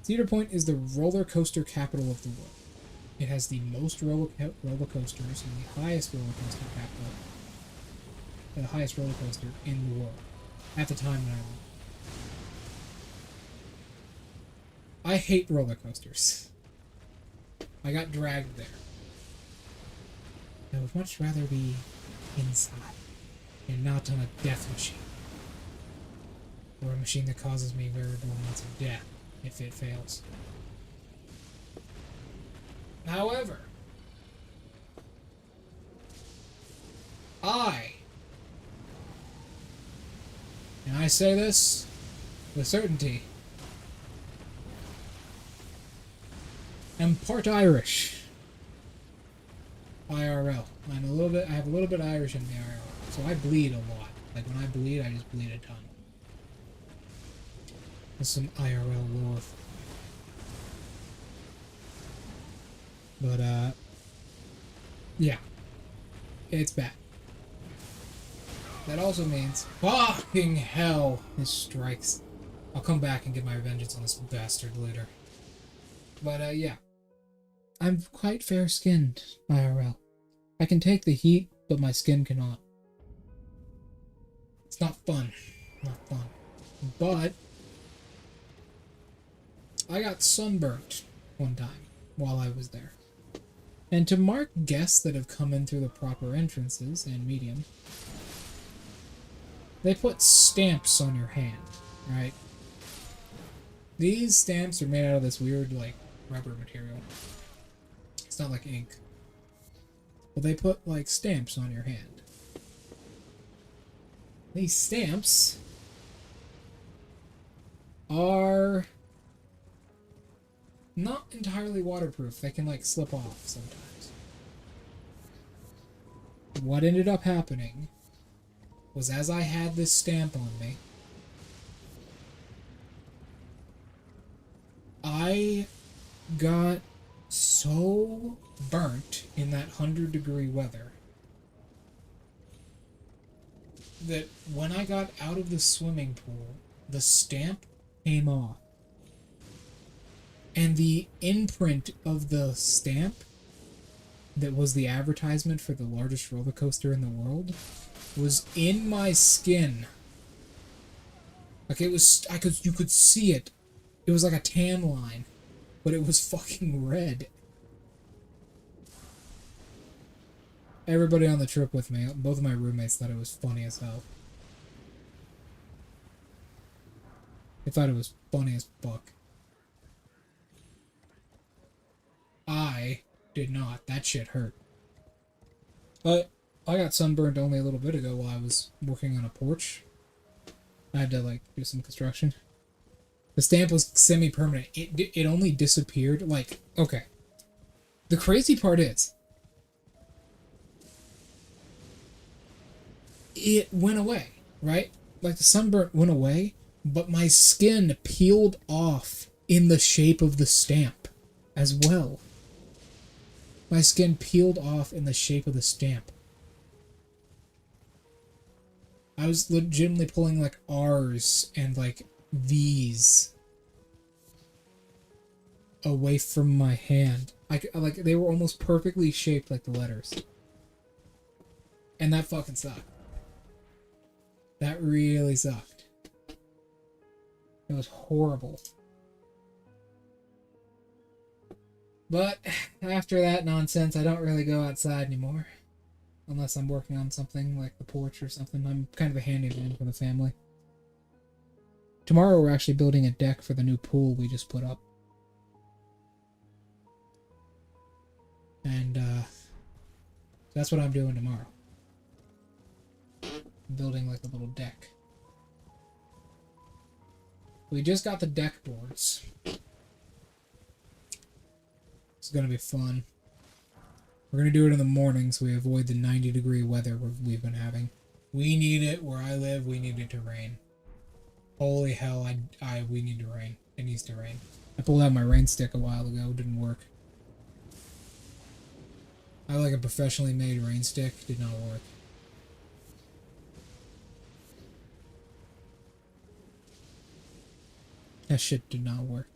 Cedar Point is the roller coaster capital of the world. It has the most roller coasters and the highest roller coaster capital. The highest roller coaster in the world. At the time when I hate roller coasters. I got dragged there. I would much rather be inside and not on a death machine. or a machine that causes me variable amounts of death if it fails. However, and I say this with certainty, am part Irish. IRL. I have a little bit Irish in me IRL. So I bleed a lot. Like when I bleed, I just bleed a ton. There's some IRL lore. But yeah. It's bad. That also means fucking hell, this strikes. I'll come back and get my vengeance on this bastard later. But yeah. I'm quite fair-skinned, IRL. I can take the heat, but my skin cannot. It's not fun. Not fun. But I got sunburnt one time while I was there. And to mark guests that have come in through the proper entrances and medium, they put stamps on your hand, right? These stamps are made out of this weird, like, rubber material. It's not like ink. But they put, like, stamps on your hand. These stamps are not entirely waterproof. They can, like, slip off sometimes. What ended up happening was, as I had this stamp on me, I got so burnt in that 100-degree weather that when I got out of the swimming pool, the stamp came off. And the imprint of the stamp that was the advertisement for the largest roller coaster in the world was in my skin. Like it was, you could see it. It was like a tan line, but it was fucking red. Everybody on the trip with me, both of my roommates thought it was funny as hell. They thought it was funny as fuck. I did not. That shit hurt. But I got sunburned only a little bit ago while I was working on a porch. I had to, like, do some construction. The stamp was semi-permanent. It only disappeared, like, okay. The crazy part is, it went away, right? Like, the sunburn went away, but my skin peeled off in the shape of the stamp as well. My skin peeled off in the shape of the stamp. I was legitimately pulling, like, R's and, like, V's away from my hand. Like, they were almost perfectly shaped like the letters. And that fucking sucked. That really sucked. It was horrible. But after that nonsense, I don't really go outside anymore. Unless I'm working on something like the porch or something. I'm kind of a handyman for the family. Tomorrow we're actually building a deck for the new pool we just put up. And that's what I'm doing tomorrow. I'm building like a little deck. We just got the deck boards. It's gonna be fun. We're gonna do it in the morning so we avoid the 90-degree weather we've been having. We need it where I live. We need it to rain. Holy hell! We need to rain. It needs to rain. I pulled out my rain stick a while ago. It didn't work. I like a professionally made rain stick. Did not work. That shit did not work.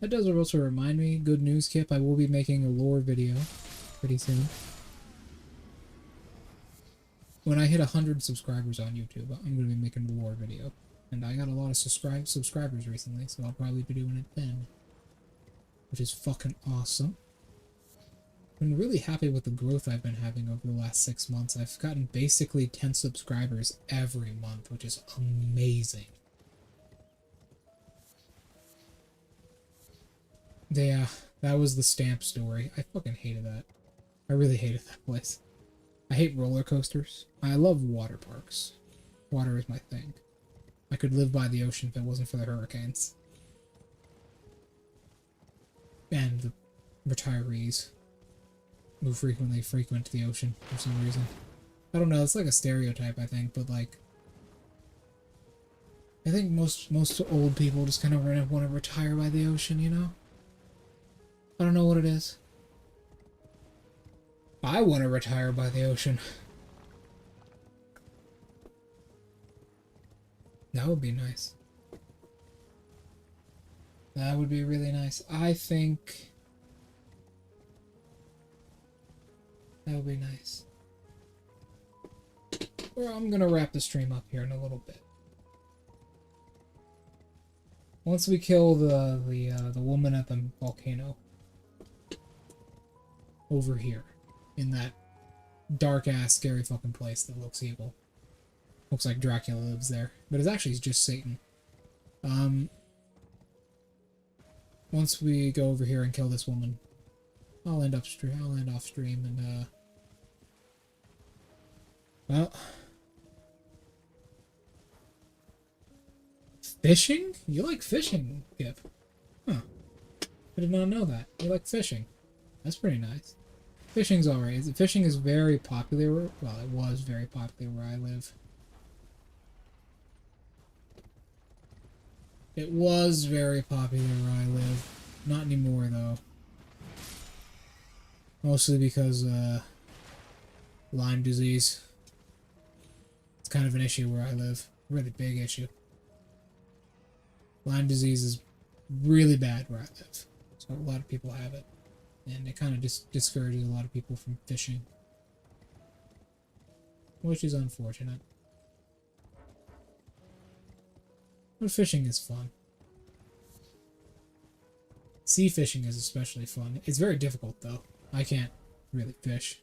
That does also remind me, good news, Kip, I will be making a lore video pretty soon. When I hit 100 subscribers on YouTube, I'm going to be making a lore video. And I got a lot of subscribers recently, so I'll probably be doing it then. Which is fucking awesome. I've been really happy with the growth I've been having over the last 6 months. I've gotten basically 10 subscribers every month, which is amazing. Yeah, that was the stamp story. I fucking hated that. I really hated that place. I hate roller coasters. I love water parks. Water is my thing. I could live by the ocean if it wasn't for the hurricanes. And the retirees who frequently frequent the ocean for some reason. I don't know, it's like a stereotype, I think, but like... I think most old people just kind of want to retire by the ocean, you know? I don't know what it is. I want to retire by the ocean. That would be nice. That would be really nice. I think... that would be nice. Well, I'm gonna wrap the stream up here in a little bit. Once we kill the woman at the volcano over here in that dark ass scary fucking place that looks evil. Looks like Dracula lives there, but it's actually just Satan. Once we go over here and kill this woman, I'll end off stream and well, fishing? You like fishing, Kip? Huh. I did not know that. You like fishing. That's pretty nice. Fishing's alright. Fishing is very popular. Well, it was very popular where I live. It was very popular where I live. Not anymore, though. Mostly because, Lyme disease. It's kind of an issue where I live. Really big issue. Lyme disease is really bad where I live. So a lot of people have it. And it kind of discourages a lot of people from fishing. Which is unfortunate. But fishing is fun. Sea fishing is especially fun. It's very difficult, though. I can't really fish.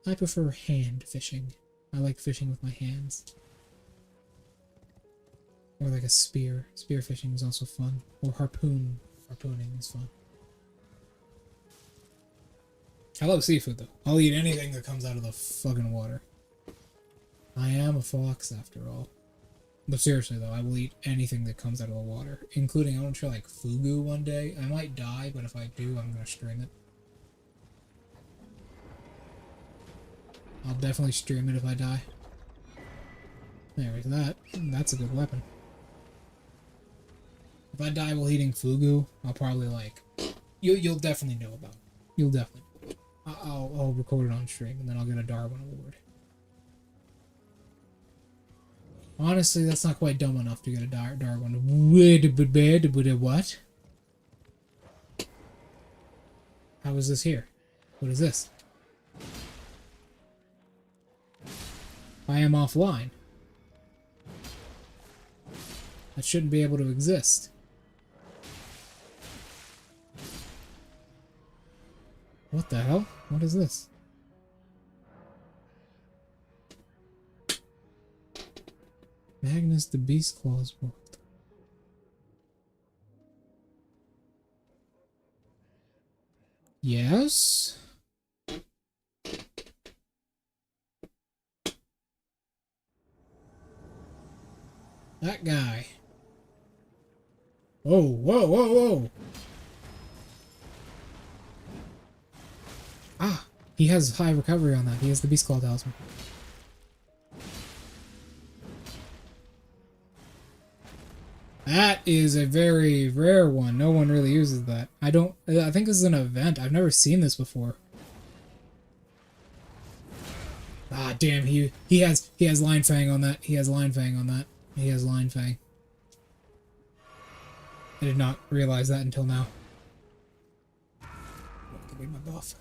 I prefer hand fishing. I like fishing with my hands. Or like a spear. Spear fishing is also fun. Or harpooning is fun. I love seafood, though. I'll eat anything that comes out of the fucking water. I am a fox, after all. But seriously, though, I will eat anything that comes out of the water. Including, I want to try, like, fugu one day. I might die, but if I do, I'm going to stream it. I'll definitely stream it if I die. There's that. That's a good weapon. If I die while eating fugu, I'll probably, like... You'll definitely know about it. You'll definitely know. I'll record it on stream, and then I'll get a Darwin Award. Honestly, that's not quite dumb enough to get a Darwin. What? How is this here? What is this? I am offline. That shouldn't be able to exist. What the hell? What is this? Magnus the Beast Claws world. Yes? That guy. Whoa, whoa, whoa, whoa! Ah! He has high recovery on that. He has the Beast Claw Talisman. That is a very rare one. No one really uses that. I think this is an event. I've never seen this before. Ah, damn, he has Line Fang on that. He has Line Fang on that. He has Line Fang. I did not realize that until now. Give me my buff.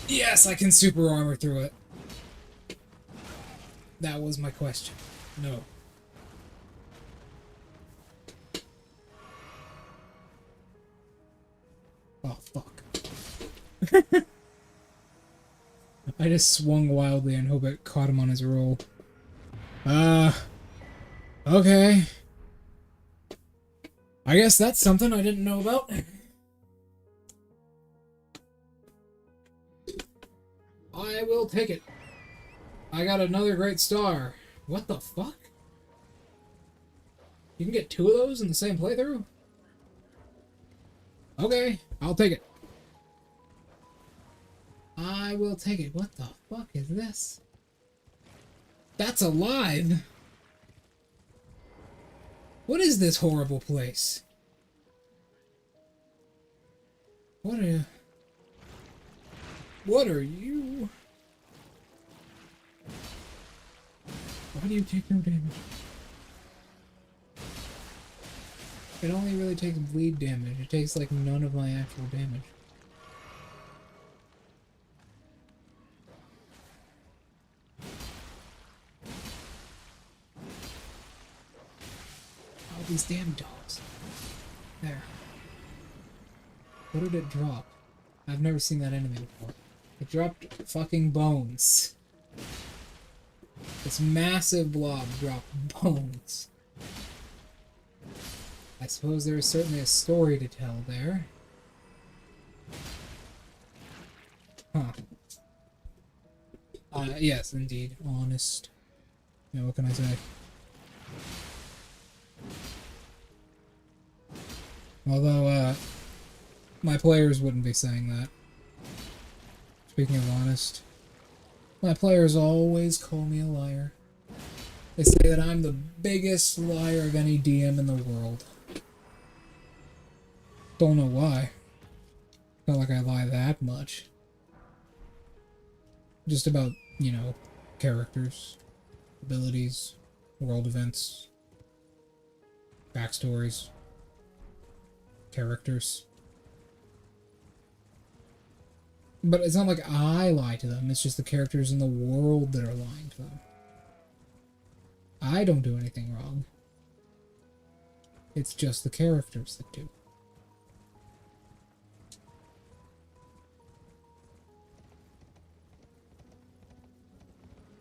Yes, I can super armor through it. That was my question. No. Oh, fuck. I just swung wildly and hope it caught him on his roll. Okay. I guess that's something I didn't know about. I will take it. I got another great star. What the fuck? You can get 2 of those in the same playthrough? Okay, I'll take it. I will take it. What the fuck is this? That's alive! What is this horrible place? What are you? Why do you take no damage? It only really takes bleed damage. It takes like none of my actual damage. Oh, these damn dogs. There. What did it drop? I've never seen that enemy before. It dropped fucking bones. This massive blob dropped bones. I suppose there is certainly a story to tell there. Huh. Yes, indeed. Honest. Yeah, what can I say? Although, my players wouldn't be saying that. Speaking of honest, my players always call me a liar. They say that I'm the biggest liar of any DM in the world. Don't know why. Not like I lie that much. Just about, you know, characters, abilities, world events, backstories, characters. But it's not like I lie to them, it's just the characters in the world that are lying to them. I don't do anything wrong. It's just the characters that do.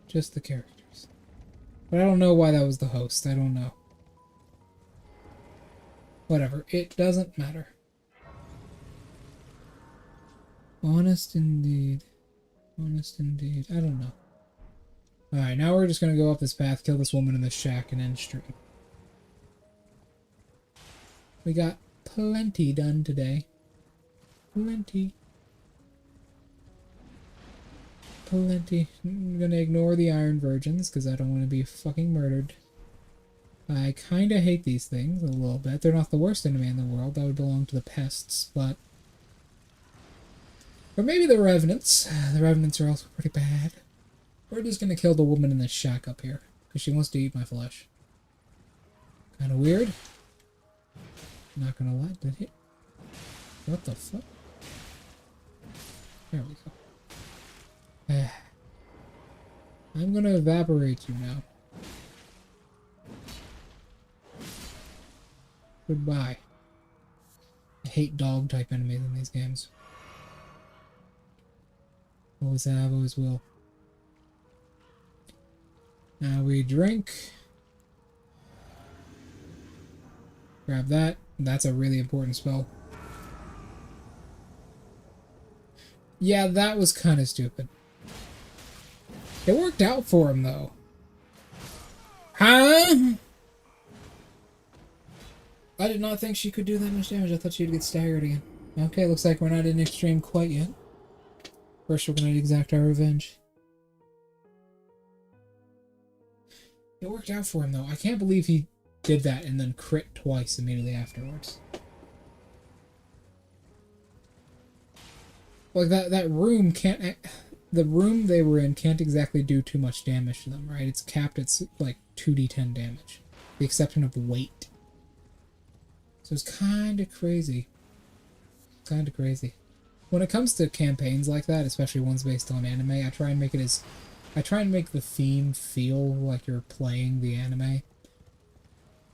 Just the characters. But I don't know why that was the host. I don't know. Whatever. It doesn't matter. Honest indeed. Honest indeed. I don't know. Alright, now we're just gonna go up this path, kill this woman in the shack, and end stream. We got plenty done today. Plenty. Plenty. I'm gonna ignore the Iron Virgins, because I don't want to be fucking murdered. I kinda hate these things a little bit. They're not the worst enemy in the world. That would belong to the pests, but... Or maybe the Revenants. The Revenants are also pretty bad. We're just gonna kill the woman in this shack up here, because she wants to eat my flesh. Kinda weird. Not gonna lie, did it? What the fuck? There we go. I'm gonna evaporate you now. Goodbye. I hate dog-type enemies in these games. Always have, always will. Now we drink. Grab that. That's a really important spell. Yeah, that was kind of stupid. It worked out for him, though. Huh? I did not think she could do that much damage. I thought she'd get staggered again. Okay, looks like we're not in extreme quite yet. First, we're gonna exact our revenge. It worked out for him, though. I can't believe he did that and then crit twice immediately afterwards. Like, that room can't... The room they were in can't exactly do too much damage to them, right? It's capped at, like, 2d10 damage. The exception of weight. So it's kind of crazy. Kind of crazy. When it comes to campaigns like that, especially ones based on anime, I try and make the theme feel like you're playing the anime.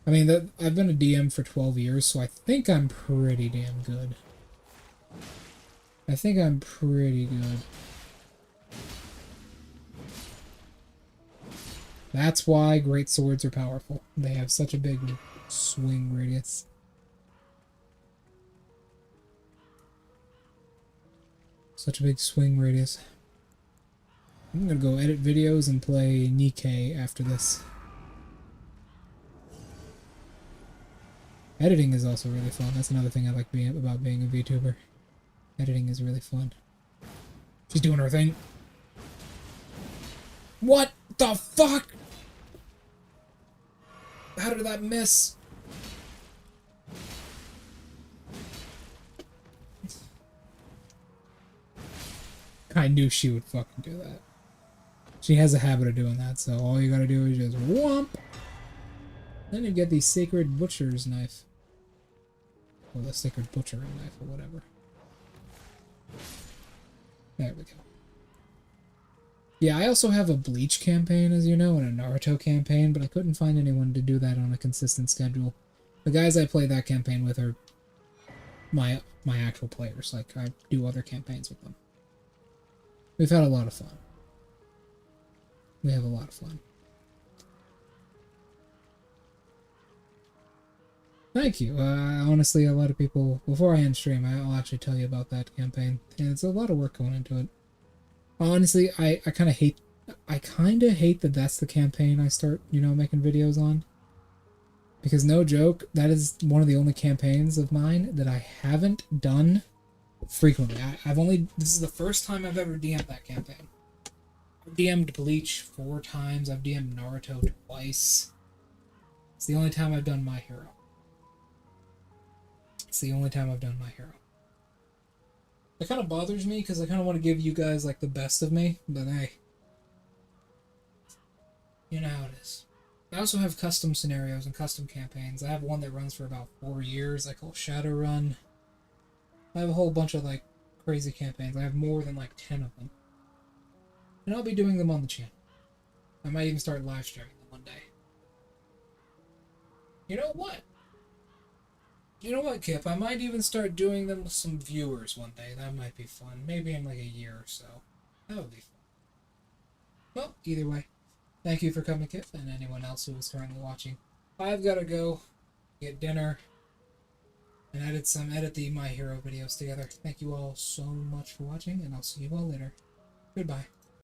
I mean, I've been a DM for 12 years, so I think I'm pretty damn good. I think I'm pretty good. That's why great swords are powerful. They have such a big swing radius. such a big swing radius. I'm gonna go edit videos and play Nikkei after this. Editing is also really fun. That's another thing I like about being a VTuber. Editing is really fun. She's doing her thing. What the fuck? How did that miss? I knew she would fucking do that. She has a habit of doing that, so all you gotta do is just whomp. Then you get the sacred butcher's knife. Or the sacred butchering knife, or whatever. There we go. Yeah, I also have a Bleach campaign, as you know, and a Naruto campaign, but I couldn't find anyone to do that on a consistent schedule. The guys I play that campaign with are my actual players. Like, I do other campaigns with them. We've had a lot of fun. We have a lot of fun. Thank you. Honestly, a lot of people... Before I end stream, I'll actually tell you about that campaign. And it's a lot of work going into it. Honestly, I kind of hate... I kind of hate that that's the campaign I start, you know, making videos on. Because no joke, that is one of the only campaigns of mine that I haven't done frequently. I've only... This is the first time I've ever DM'd that campaign. I've DM'd Bleach 4 times. I've DM'd Naruto twice. It's the only time I've done My Hero. It's the only time I've done My Hero. It kind of bothers me because I kind of want to give you guys like the best of me, but hey, you know how it is. I also have custom scenarios and custom campaigns. I have one that runs for about 4 years I call Shadowrun. I have a whole bunch of like crazy campaigns. I have more than like 10 of them. And I'll be doing them on the channel. I might even start live streaming them one day. You know what? You know what, Kip? I might even start doing them with some viewers one day. That might be fun. Maybe in like a year or so. That would be fun. Well, either way, thank you for coming, Kip, and anyone else who is currently watching. I've got to go get dinner and edit the My Hero videos together. Thank you all so much for watching, and I'll see you all later. Goodbye.